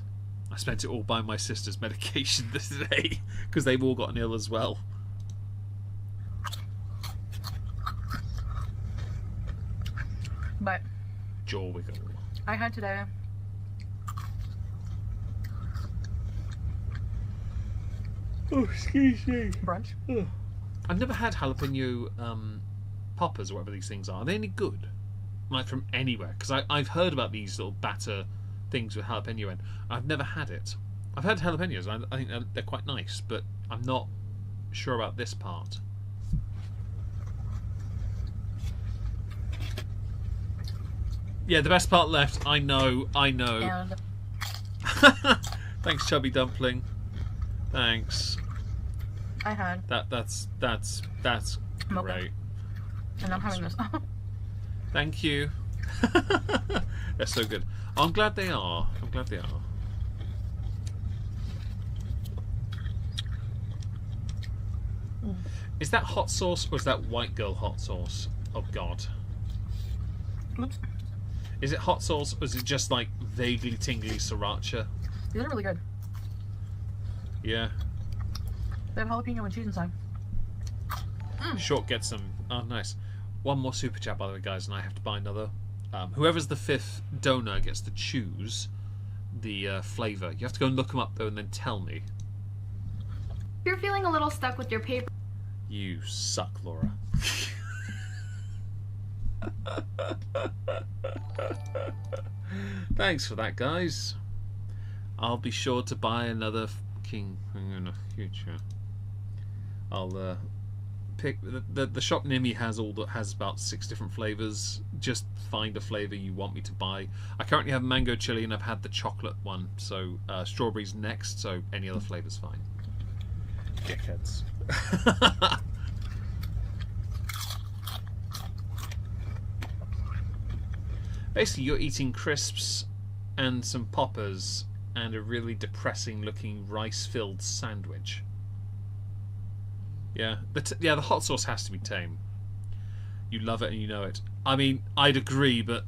I spent it all buying my sister's medication today because they've all gotten ill as well. But Jaw wiggle. I had today excuse me. brunch. I've never had jalapeno poppers or whatever these things are. Are they any good? Like from anywhere? Because I've heard about these little batter things with jalapeno in. I've never had it. I've had jalapenos. I think they're quite nice, but I'm not sure about this part. Yeah, the best part left. I know. And Thanks, Chubby Dumpling. Thanks. I had That's Mukbang. great. and I'm having this. Thank you. They're so good. I'm glad they are. Is that hot sauce or is that white girl hot sauce? Oh God. Oops. Is it hot sauce or is it just like vaguely tingly sriracha? These are really good. Yeah. They have jalapeno and cheese inside. Short gets some. Oh, nice. One more super chat, by the way, guys, and I have to buy another. Whoever's the 5th donor gets to choose the flavour. You have to go and look them up, though, and then tell me. If you're feeling a little stuck with your paper, You suck, Laura. Thanks for that, guys. I'll be sure to buy another fucking thing in the future. I'll pick the shop near me has about 6 different flavors. Just find a flavor you want me to buy. I currently have mango chili and I've had the chocolate one, so strawberries next. So any other flavor's fine. Dickheads. Basically, you're eating crisps and some poppers and a really depressing looking rice-filled sandwich. Yeah, the hot sauce has to be tame. You love it and you know it. I mean, I'd agree, but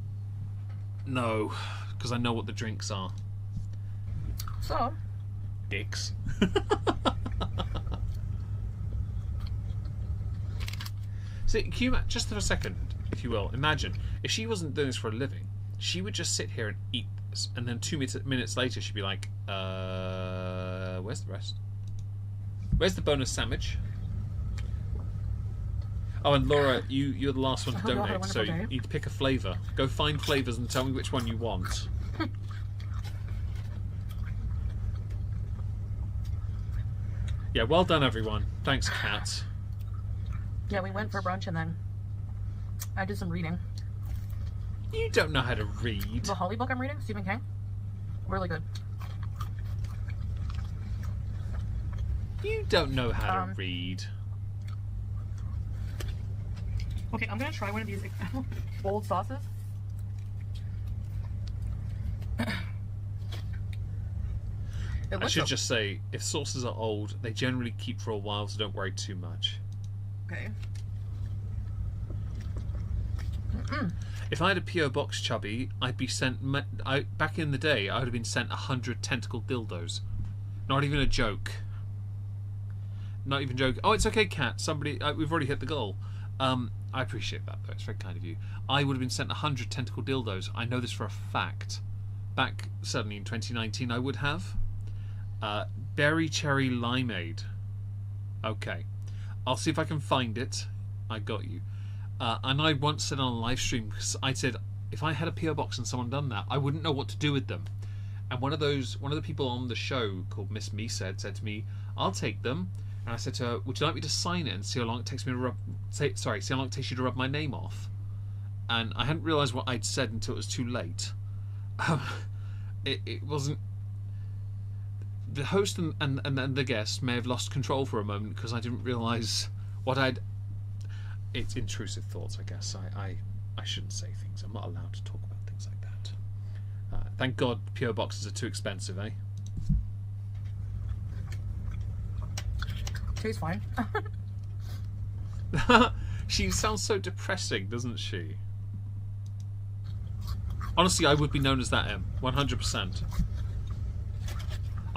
no, because I know what the drinks are. So, Dicks. See, can you just for a second, if you will, imagine if she wasn't doing this for a living, she would just sit here and eat this, and then 2 minutes later she'd be like, where's the rest? Where's the bonus sandwich? Oh, and Laura, you're the last one to I hope you all had a donate, so wonderful you day. need to pick a flavour. Go find flavours and tell me which one you want. Yeah, well done, everyone. Thanks, Kat. yeah, we went for brunch and then I did some reading. You don't know how to read. The Holly book I'm reading, Stephen King. Really good. You don't know how to read. Okay, I'm gonna try one of these old sauces. I should just say, if sauces are old, they generally keep for a while, so don't worry too much. Okay. If I had a PO box, Chubby, I'd be sent. Back in the day, I would have been sent 100 tentacle dildos. Not even a joke. Not even joke. Oh, it's okay, Kat. Somebody, we've already hit the goal. I appreciate that, though. It's very kind of you. I would have been sent 100 tentacle dildos. I know this for a fact. Back suddenly in 2019, I would have. Berry cherry limeade. Okay, I'll see if I can find it. I got you. And I once said on a live stream, because I said if I had a PO box and someone done that, I wouldn't know what to do with them. And one of the people on the show called Miss Me said to me, "I'll take them." And I said to her, "Would you like me to sign it and see how long it takes me to rub? See how long it takes you to rub my name off?" And I hadn't realised what I'd said until it was too late. It wasn't. The host and the guest may have lost control for a moment because I didn't realise what I'd. It's intrusive thoughts, I guess. I shouldn't say things. I'm not allowed to talk about things like that. Thank God PO boxes are too expensive, eh? Tastes fine. She sounds so depressing, doesn't she? Honestly, I would be known as that, M. 100%.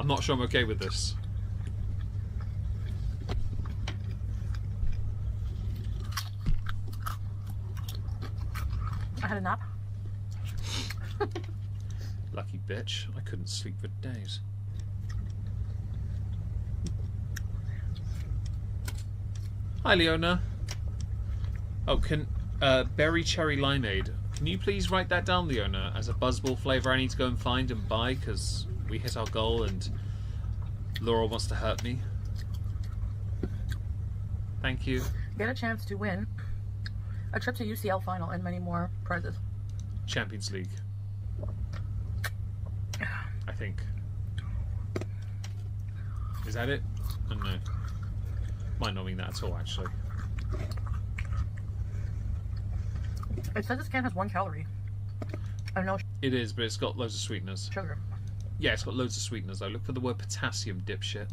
I'm not sure I'm okay with this. I had a nap. Lucky bitch. I couldn't sleep for days. Hi, Leona. Oh, berry cherry limeade. Can you please write that down, Leona, as a buzzball flavour I need to go and find and buy, because we hit our goal and Laura wants to hurt me. Thank you. Get a chance to win a trip to UCL final and many more prizes. Champions League. I think. Is that it? I don't know. Might not mean that at all, actually. It says this can has 1 calorie. I know. It is, but it's got loads of sweeteners. Sugar. Yeah, it's got loads of sweeteners, though. Look for the word potassium, dipshit.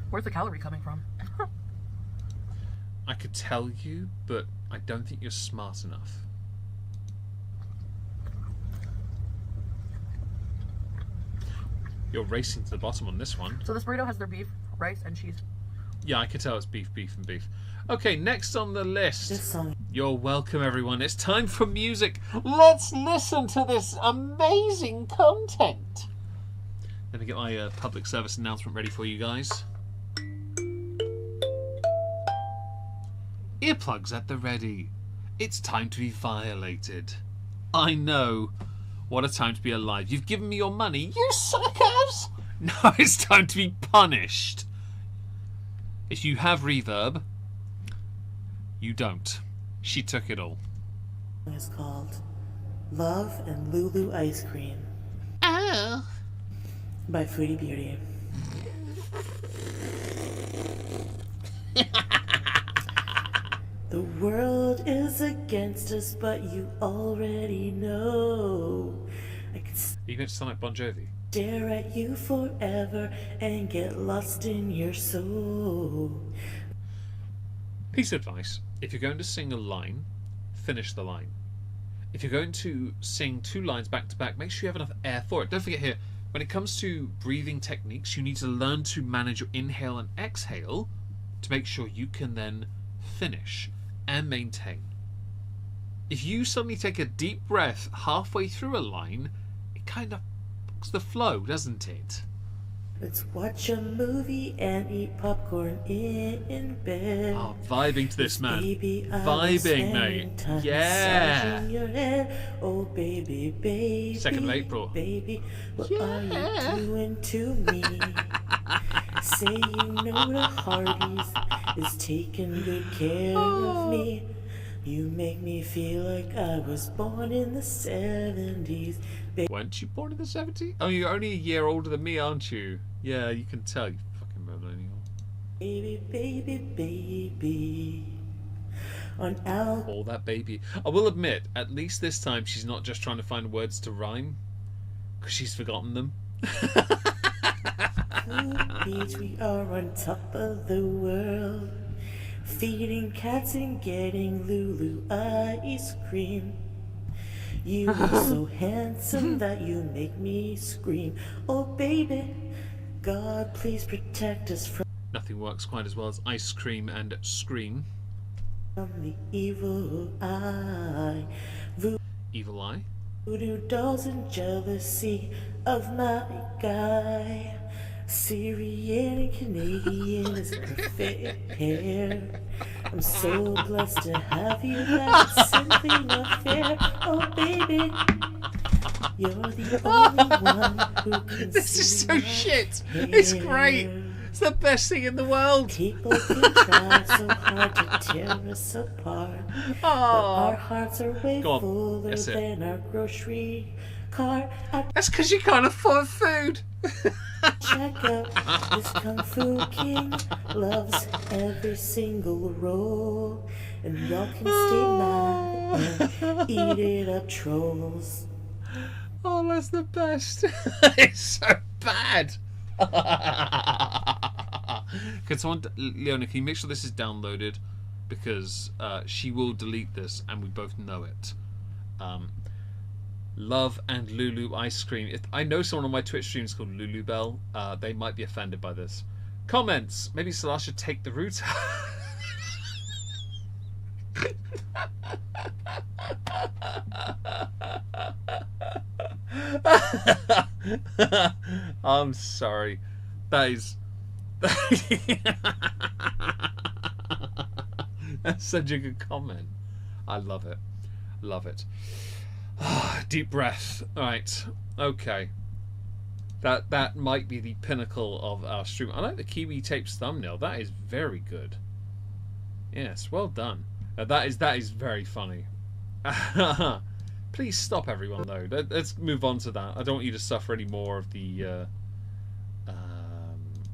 Where's the calorie coming from? I could tell you, but I don't think you're smart enough. You're racing to the bottom on this one. So this burrito has their beef, rice, and cheese. Yeah, I could tell it's beef, beef, and beef. Okay, next on the list. This song. You're welcome, everyone. It's time for music. Let's listen to this amazing content. Let me get my public service announcement ready for you guys. Earplugs at the ready. It's time to be violated. I know. What a time to be alive. You've given me your money, you suckers! Now it's time to be punished. If you have reverb, you don't. She took it all. It's called Love and Lulu Ice Cream. Oh. By Foodie Beauty. The world is against us, but you already know. I could Are you going to sound like Bon Jovi? stare at you forever and get lost in your soul. Piece of advice. If you're going to sing a line, finish the line. If you're going to sing 2 lines back to back, make sure you have enough air for it. Don't forget here, when it comes to breathing techniques, you need to learn to manage your inhale and exhale to make sure you can then finish and maintain. If you suddenly take a deep breath halfway through a line, it kind of blocks the flow, doesn't it? Let's watch a movie and eat popcorn in bed. Oh, vibing to this, man. Baby, I was Vibing, mate. spending time Yeah. massaging your head. Oh, baby, baby. 2nd of April. Baby, what are you doing to me? Saying no to Hardee's is taking good care of me. You make me feel like I was born in the 70s. Weren't you born in the 70s? Oh, you're only a year older than me, aren't you? Yeah, you can tell, you fucking millennial. Baby, baby, baby. On All that baby. I will admit, at least this time she's not just trying to find words to rhyme, because she's forgotten them. Beach, we are on top of the world, feeding cats and getting Lulu ice cream. You look so handsome that you make me scream. Oh baby, God please protect us from Nothing works quite as well as ice cream and scream. the evil eye. Evil eye? Voodoo dolls and jealousy of my guy. Syrian and Canadian is perfect pair. I'm so blessed to have you, that's simply not fair. Oh baby, you're the only one who can This is see so my shit! It's great! hair. It's the best thing in the world! People can try so hard to tear us apart, but our hearts are way Go on, fuller that's it. than our grocery cart. I That's because you can't afford food! check out this Kung Fu King loves every single roll, and y'all can stay mad and eat it up, trolls. Oh, that's the best! It's so bad! Can someone, Leona, can you make sure this is downloaded? Because she will delete this, and we both know it. Love and Lulu ice cream. If I know someone on my Twitch streams called Lulu Bell, they might be offended by this. Comments. Maybe Salah should take the route. I'm sorry. That is. That's such a good comment. I love it. Love it. Deep breath. Alright. Okay. That might be the pinnacle of our stream. I like the Kiwi Tapes thumbnail. That is very good. Yes, well done. That is very funny. Please stop, everyone, though. Let's move on to that. I don't want you to suffer any more of the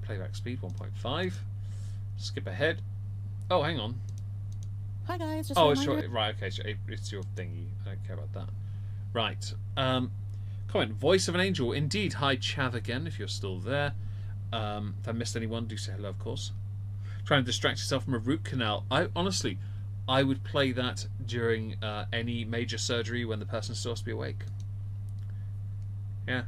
playback speed 1.5. Skip ahead. Oh, hang on. Hi guys. Just Oh, a it's reminder. your, right. Okay, so it's your thingy. I don't care about that. Right. Comment. Voice of an angel. Indeed. Hi, Chav again. If you're still there. If I missed anyone, do say hello, of course. Trying to distract yourself from a root canal. Honestly, I would play that during any major surgery when the person's supposed to be awake. Yeah.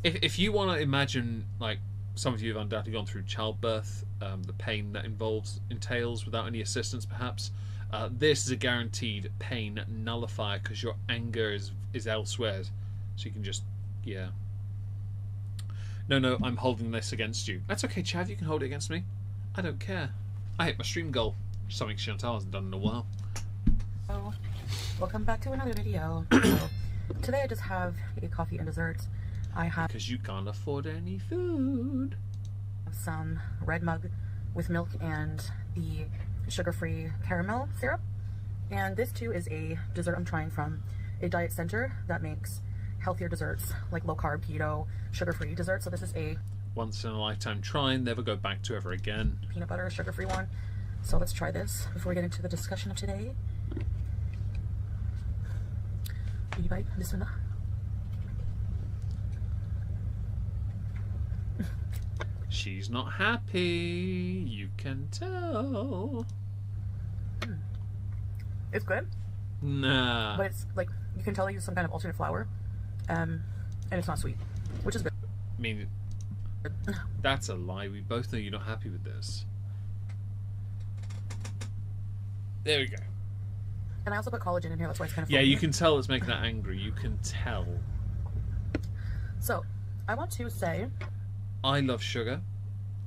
If you want to imagine, like, some of you have undoubtedly gone through childbirth, the pain that entails without any assistance, perhaps. This is a guaranteed pain nullifier because your anger is elsewhere. So you can just, yeah. No, I'm holding this against you. That's okay, Chav, you can hold it against me. I don't care. I hit my stream goal. Something Chantal hasn't done in a while. Oh, welcome back to another video. So, today I just have a coffee and dessert. I have Because you can't afford any food. some red mug with milk and the sugar-free caramel syrup. And this too is a dessert I'm trying from a diet center that makes healthier desserts, like low-carb, keto, sugar-free desserts. So this is a Once in a lifetime try and never go back to ever again. peanut butter sugar-free one. So let's try this before we get into the discussion of today. Baby bite, bismillah. She's not happy. You can tell. It's good, Nah. but it's like, you can tell I use some kind of alternate flour, and it's not sweet, which is good. I mean, that's a lie. We both know you're not happy with this. There we go. And I also put collagen in here, that's why it's kind of Yeah, foamy. you can tell it's making that angry. You can tell. So, I want to say, I love sugar.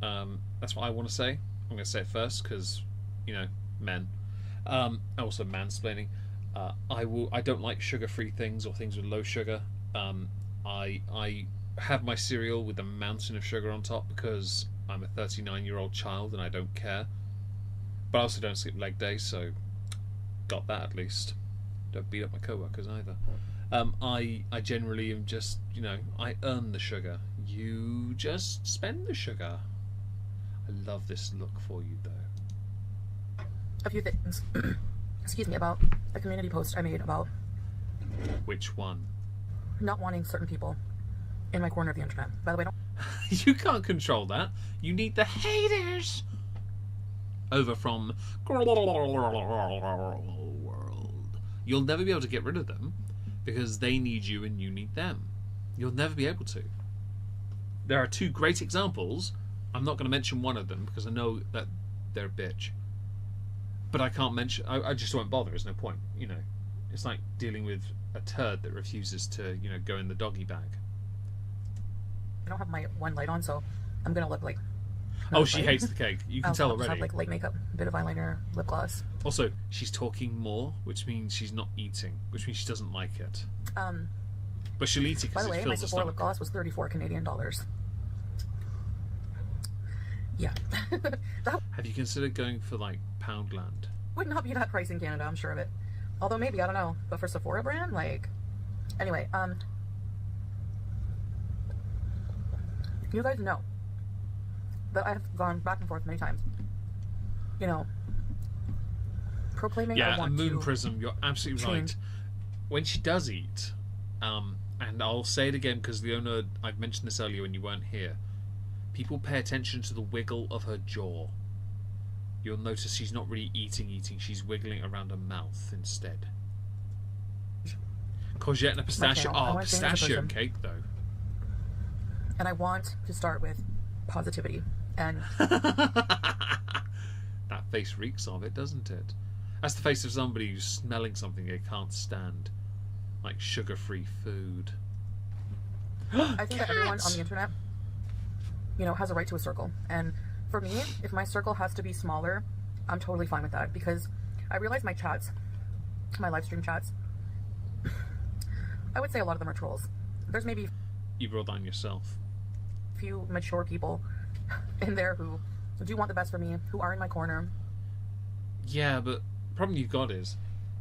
That's what I want to say. I'm going to say it first because, you know, men. Also mansplaining. I don't like sugar-free things or things with low sugar. I have my cereal with a mountain of sugar on top because I'm a 39-year-old child and I don't care. But I also don't skip leg day, so got that at least. Don't beat up my co-workers either. I generally am just, you know, I earn the sugar. You just spend the sugar. I love this look for you, though. a few things, excuse me, about a community post I made about Which one? not wanting certain people in my corner of the internet. By the way, don't You can't control that. You need the haters. Over from world. You'll never be able to get rid of them because they need you and you need them. You'll never be able to. There are two great examples. I'm not going to mention one of them because I know that they're a bitch. But I can't mention. I just won't bother. There's no point. You know, it's like dealing with a turd that refuses to, you know, go in the doggy bag. I don't have my one light on, so I'm gonna look like. Oh, she hates the cake. You can tell I just already. have like light makeup, a bit of eyeliner, lip gloss. Also, she's talking more, which means she's not eating, which means she doesn't like it. But she'll eat it By because the it way, my fills the Sephora lip stomach. gloss was 34 Canadian dollars. Yeah, that Have you considered going for like Poundland? would not be that price in Canada, I'm sure of it. Although maybe, I don't know. But for Sephora brand, like, anyway, you guys know that I've gone back and forth many times. You know, proclaiming I Yeah, want and Moon to Prism, you're absolutely right. change. When she does eat, and I'll say it again because Leona, I've mentioned this earlier when you weren't here. People pay attention to the wiggle of her jaw. You'll notice she's not really eating. She's wiggling around her mouth instead. Courgette and a pistachio. channel. I Oh, want to change as a pistachio person. cake though. And I want to start with positivity. And That face reeks of it, doesn't it? That's the face of somebody who's smelling something they can't stand, like sugar-free food. I think that everyone on the internet, you know, has a right to a circle. And for me, if my circle has to be smaller, I'm totally fine with that, because I realize my chats, my live stream chats, I would say a lot of them are trolls. There's maybe You brought down yourself. a few mature people in there who do want the best for me, who are in my corner. Yeah, but the problem you've got is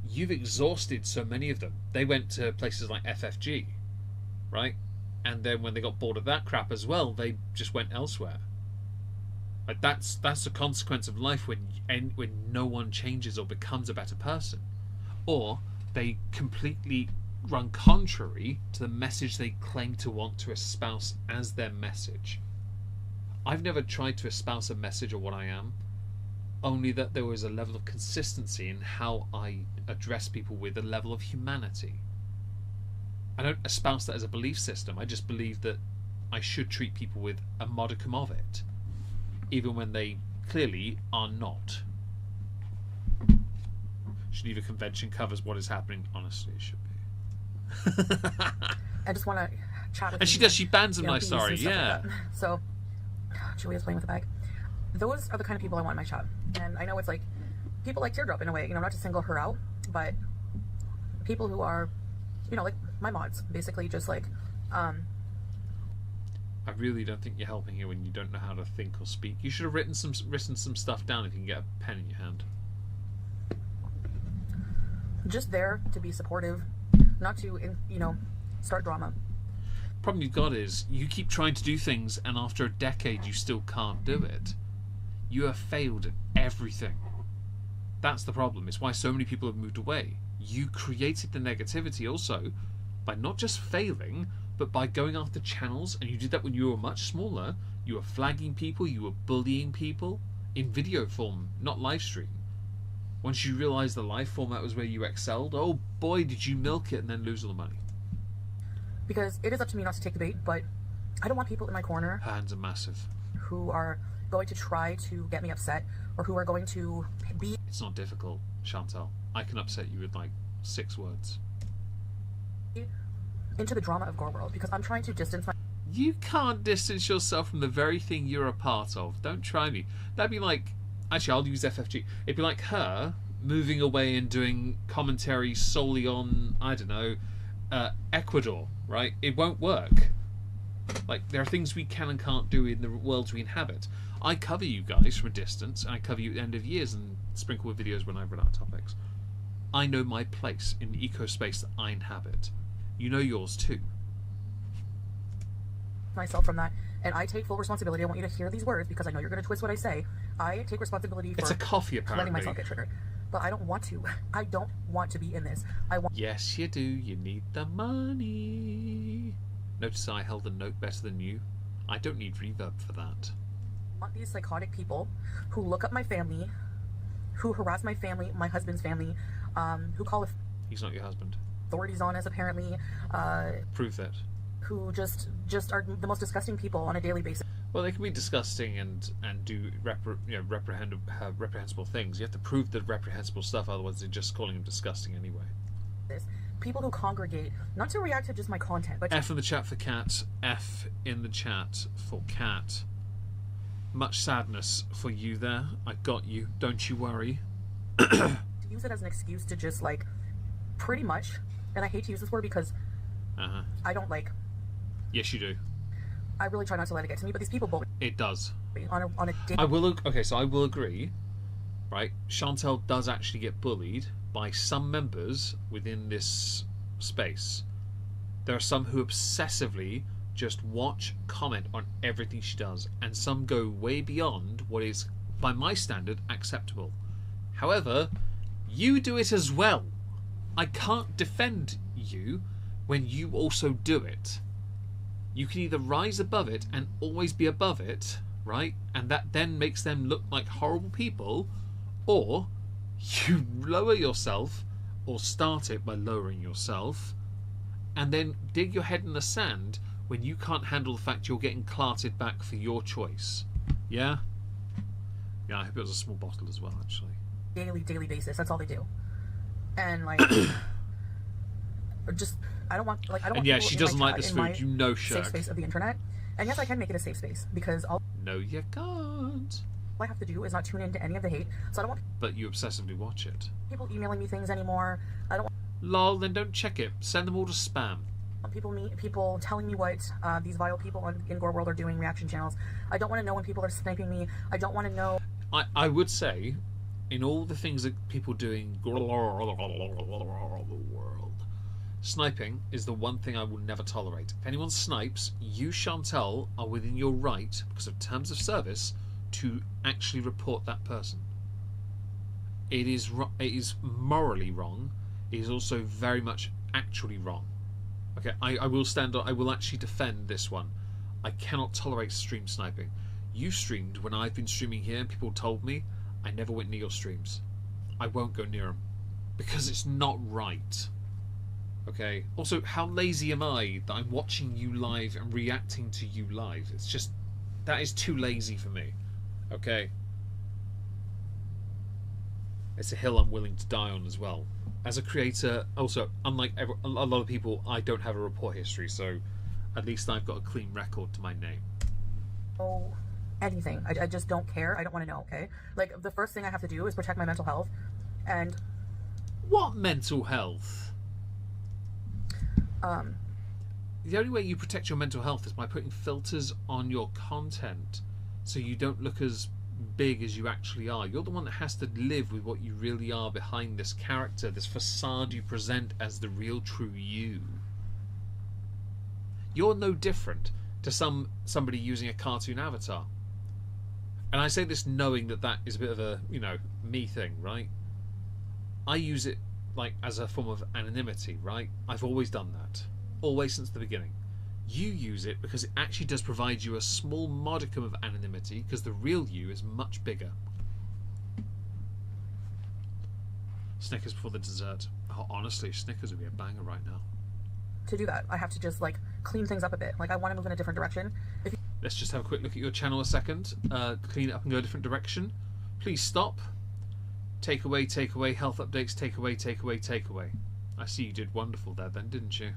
you've exhausted so many of them. They went to places like FFG, right? And then when they got bored of that crap as well, they just went elsewhere. Like that's a consequence of life when no one changes or becomes a better person, or they completely run contrary to the message they claim to want to espouse as their message. I've never tried to espouse a message or what I am, only that there was a level of consistency in how I address people with a level of humanity. I don't espouse that as a belief system. I just believe that I should treat people with a modicum of it, even when they clearly are not. Geneva Convention covers what is happening. Honestly, it should be. I just want to chat with And you, she does. She bans them you know, nice. peace and Sorry, stuff like yeah. that. So, Julia's playing with the bag. Those are the kind of people I want in my chat. And I know it's like, people like Teardrop in a way, you know, not to single her out, but people who are, you know, like my mods, basically just like, I really don't think you're helping here when you don't know how to think or speak. You should have written some stuff down if you can get a pen in your hand. just there to be supportive, not to, you know, start drama. Problem you've got is you keep trying to do things, and after a decade you still can't do it. You have failed at everything. That's the problem. It's why so many people have moved away. You created the negativity also by not just failing, but by going after channels, and you did that when you were much smaller. You were flagging people, you were bullying people in video form, not live stream. Once you realised the live format was where you excelled, oh boy, did you milk it and then lose all the money. Because it is up to me not to take the bait, but I don't want people in my corner Her hands are massive. who are going to try to get me upset, or who are going to be It's not difficult, Chantal. I can upset you with like 6 words. into the drama of Gore World, because I'm trying to distance my You can't distance yourself from the very thing you're a part of. Don't try me. That'd be like... Actually, I'll use FFG. It'd be like her moving away and doing commentary solely on, I don't know, Ecuador, right? It won't work. Like, there are things we can and can't do in the worlds we inhabit. I cover you guys from a distance, and I cover you at the end of years and sprinkle with videos when I run out of topics. I know my place in the eco-space that I inhabit. You know yours too. myself from that, and I take full responsibility. I want you to hear these words because I know you're going to twist what I say. I take responsibility for It's a coffee, letting apparently. myself get triggered. But I don't want to. I don't want to be in this. I want Yes, you do. You need the money. Notice I held the note better than you. I don't need reverb for that. these psychotic people who look up my family, who harass my family, my husband's family, who call He's not your husband. authorities on us apparently, Prove that. who just are the most disgusting people on a daily basis. Well, they can be disgusting and do reprehensible things. You have to prove the reprehensible stuff, otherwise they're just calling them disgusting anyway. People who congregate, not to react to just my content, but F in the chat for cat. F in the chat for cat. Much sadness for you there. I got you. Don't you worry. to use it as an excuse to just like, pretty much, and I hate to use this word because I don't like. Yes, you do. I really try not to let it get to me, but these people bully It does. me on a day. I will. Okay, so I will agree. Right, Chantal does actually get bullied by some members within this space. There are some who obsessively just watch, comment on everything she does, and some go way beyond what is, by my standard, acceptable. However, you do it as well. I can't defend you when you also do it. You can either rise above it and always be above it, right? And that then makes them look like horrible people, or you lower yourself, or start it by lowering yourself, and then dig your head in the sand when you can't handle the fact you're getting clarted back for your choice. Yeah? Yeah, I hope it was a small bottle as well, actually. Daily basis. That's all they do. And like, just I don't want like I don't. And want yeah, people she in my doesn't like chat, this in food. my You know, safe Shirk. space of the internet. And yes, I can make it a safe space because all No, you can't. I have to do is not tune into any of the hate. So I don't want But you obsessively watch it. people emailing me things anymore. I don't Lol, then don't check it. Send them all to spam. want people telling me what these vile people in Gore World are doing, reaction channels. I don't want to know when people are sniping me. I don't want to know. I would say, in all the things that people doing the world, sniping is the one thing I will never tolerate. If anyone snipes, you, Chantel, are within your right, because of terms of service, to actually report that person. It is morally wrong. It is also very much actually wrong. Okay, I will stand on. I will actually defend this one. I cannot tolerate stream sniping. You streamed when I've been streaming here, and people told me I never went near your streams. I won't go near them because it's not right. Okay. Also, how lazy am I that I'm watching you live and reacting to you live? It's just that is too lazy for me. Okay. It's a hill I'm willing to die on as well. As a creator, also, unlike a lot of people, I don't have a report history, so at least I've got a clean record to my name. Oh, anything. I just don't care. I don't want to know, okay? Like, the first thing I have to do is protect my mental health. And, What mental health? The only way you protect your mental health is by putting filters on your content so you don't look as big as you actually are. You're the one that has to live with what you really are behind this character, this facade you present as the real true you. You're no different to somebody using a cartoon avatar. And I say this knowing that that is a bit of a, me thing, right? I use it like as a form of anonymity, right? I've always done that. Always since the beginning. You use it because it actually does provide you a small modicum of anonymity because the real you is much bigger. Snickers before the dessert. Oh, honestly, Snickers would be a banger right now. to do that, I have to just, like, clean things up a bit. Like, I want to move in a different direction. If you Let's just have a quick look at your channel a second. Clean it up and go a different direction. Please stop. Take away, health updates, take away. I see you did wonderful there then, didn't you?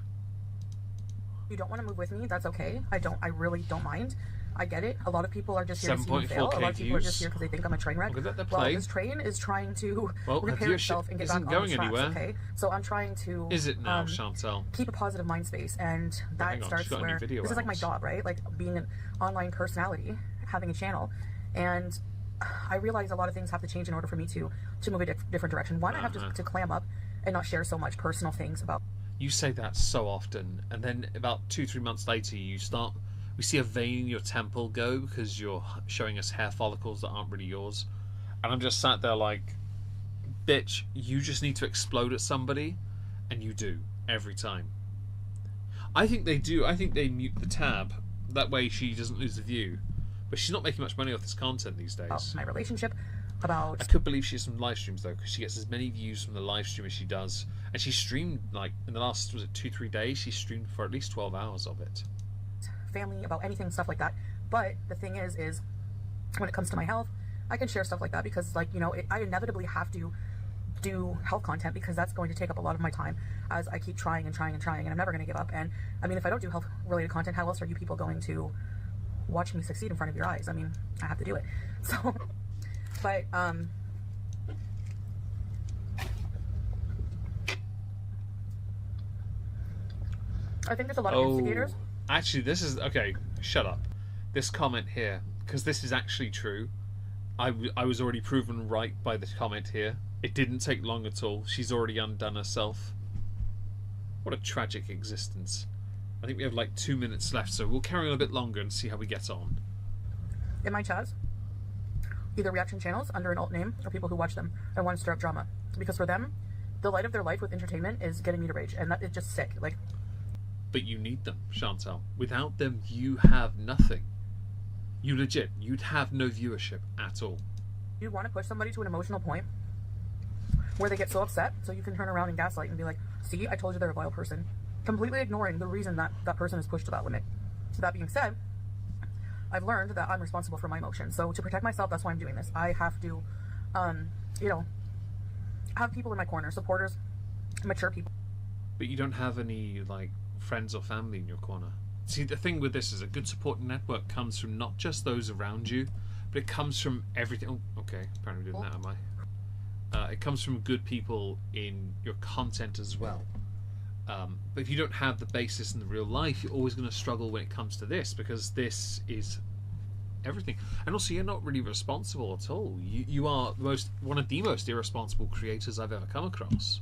don't want to move with me, that's okay. I really don't mind. I get it. A lot of people are just here to see me fail. A lot of people are just here because they think I'm a train wreck. Well, this train is trying to repair itself and get back on the tracks, okay? So I'm trying to... Is it now, Chantel? Keep a positive mind space, and that starts where... This is like my job, right? Like being an online personality, having a channel, and I realize a lot of things have to change in order for me to move a different direction. One, I have to clam up and not share so much personal things about... You say that so often, and then about 2-3 months later we see a vein in your temple go because you're showing us hair follicles that aren't really yours. And I'm just sat there like, bitch, you just need to explode at somebody, and you do, every time. I think they do. I think they mute the tab. That way she doesn't lose the view. But she's not making much money off this content these days. My relationship, I could believe she has some live streams though, because she gets as many views from the live stream as she does. And she streamed, like, in the last, was it 2-3 days, she streamed for at least 12 hours of it. Family, about anything, stuff like that. But the thing is when it comes to my health, I can share stuff like that because, like, you know, I inevitably have to do health content because that's going to take up a lot of my time as I keep trying and I'm never going to give up. And I mean, if I don't do health related content, how else are you people going to watch me succeed in front of your eyes? I mean, I have to do it. So, but I think there's a lot of instigators. Actually, this is... Okay, shut up. This comment here, because this is actually true. I was already proven right by the comment here. It didn't take long at all. She's already undone herself. What a tragic existence. I think we have like 2 minutes left, so we'll carry on a bit longer and see how we get on. In my chats, either reaction channels under an alt name or people who watch them and want to stir up drama. Because for them, the light of their life with entertainment is getting me to rage, and that is just sick. Like... But you need them, Chantal. Without them, you have nothing. You'd have no viewership at all. You want to push somebody to an emotional point where they get so upset, so you can turn around and gaslight and be like, see, I told you they're a vile person. completely ignoring the reason that that person is pushed to that limit. That being said, I've learned that I'm responsible for my emotions. So to protect myself, that's why I'm doing this. I have to, you know, have people in my corner, supporters, mature people. But you don't have any, like, friends or family in your corner. See, the thing with this is a good support network comes from not just those around you, but it comes from everything. Oh, okay, apparently doing that, am I? It comes from good people in your content as well. But if you don't have the basis in the real life, you're always going to struggle when it comes to this, because this is everything. And also, you're not really responsible at all. You are one of the most irresponsible creators I've ever come across.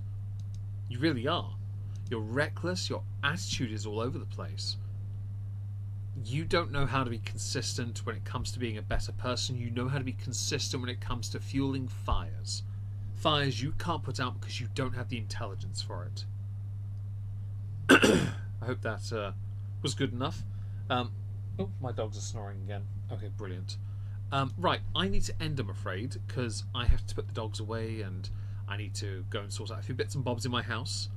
You really are. You're reckless. Your attitude is all over the place. You don't know how to be consistent when it comes to being a better person. You know how to be consistent when it comes to fueling fires. Fires you can't put out because you don't have the intelligence for it. I hope that was good enough. Oh, my dogs are snoring again. Okay, brilliant. Right, I need to end, I'm afraid, because I have to put the dogs away and I need to go and sort out a few bits and bobs in my house.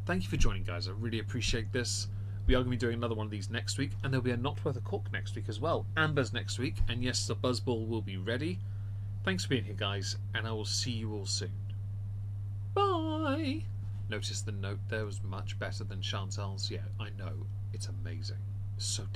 Thank you for joining, guys. I really appreciate this. We are going to be doing another one of these next week, and there'll be a Not Worth a Cork next week as well. Amber's next week, and yes, the Buzzball will be ready. Thanks for being here, guys, and I will see you all soon. Bye! Notice the note there was much better than Chantal's. Yeah, I know. It's amazing. So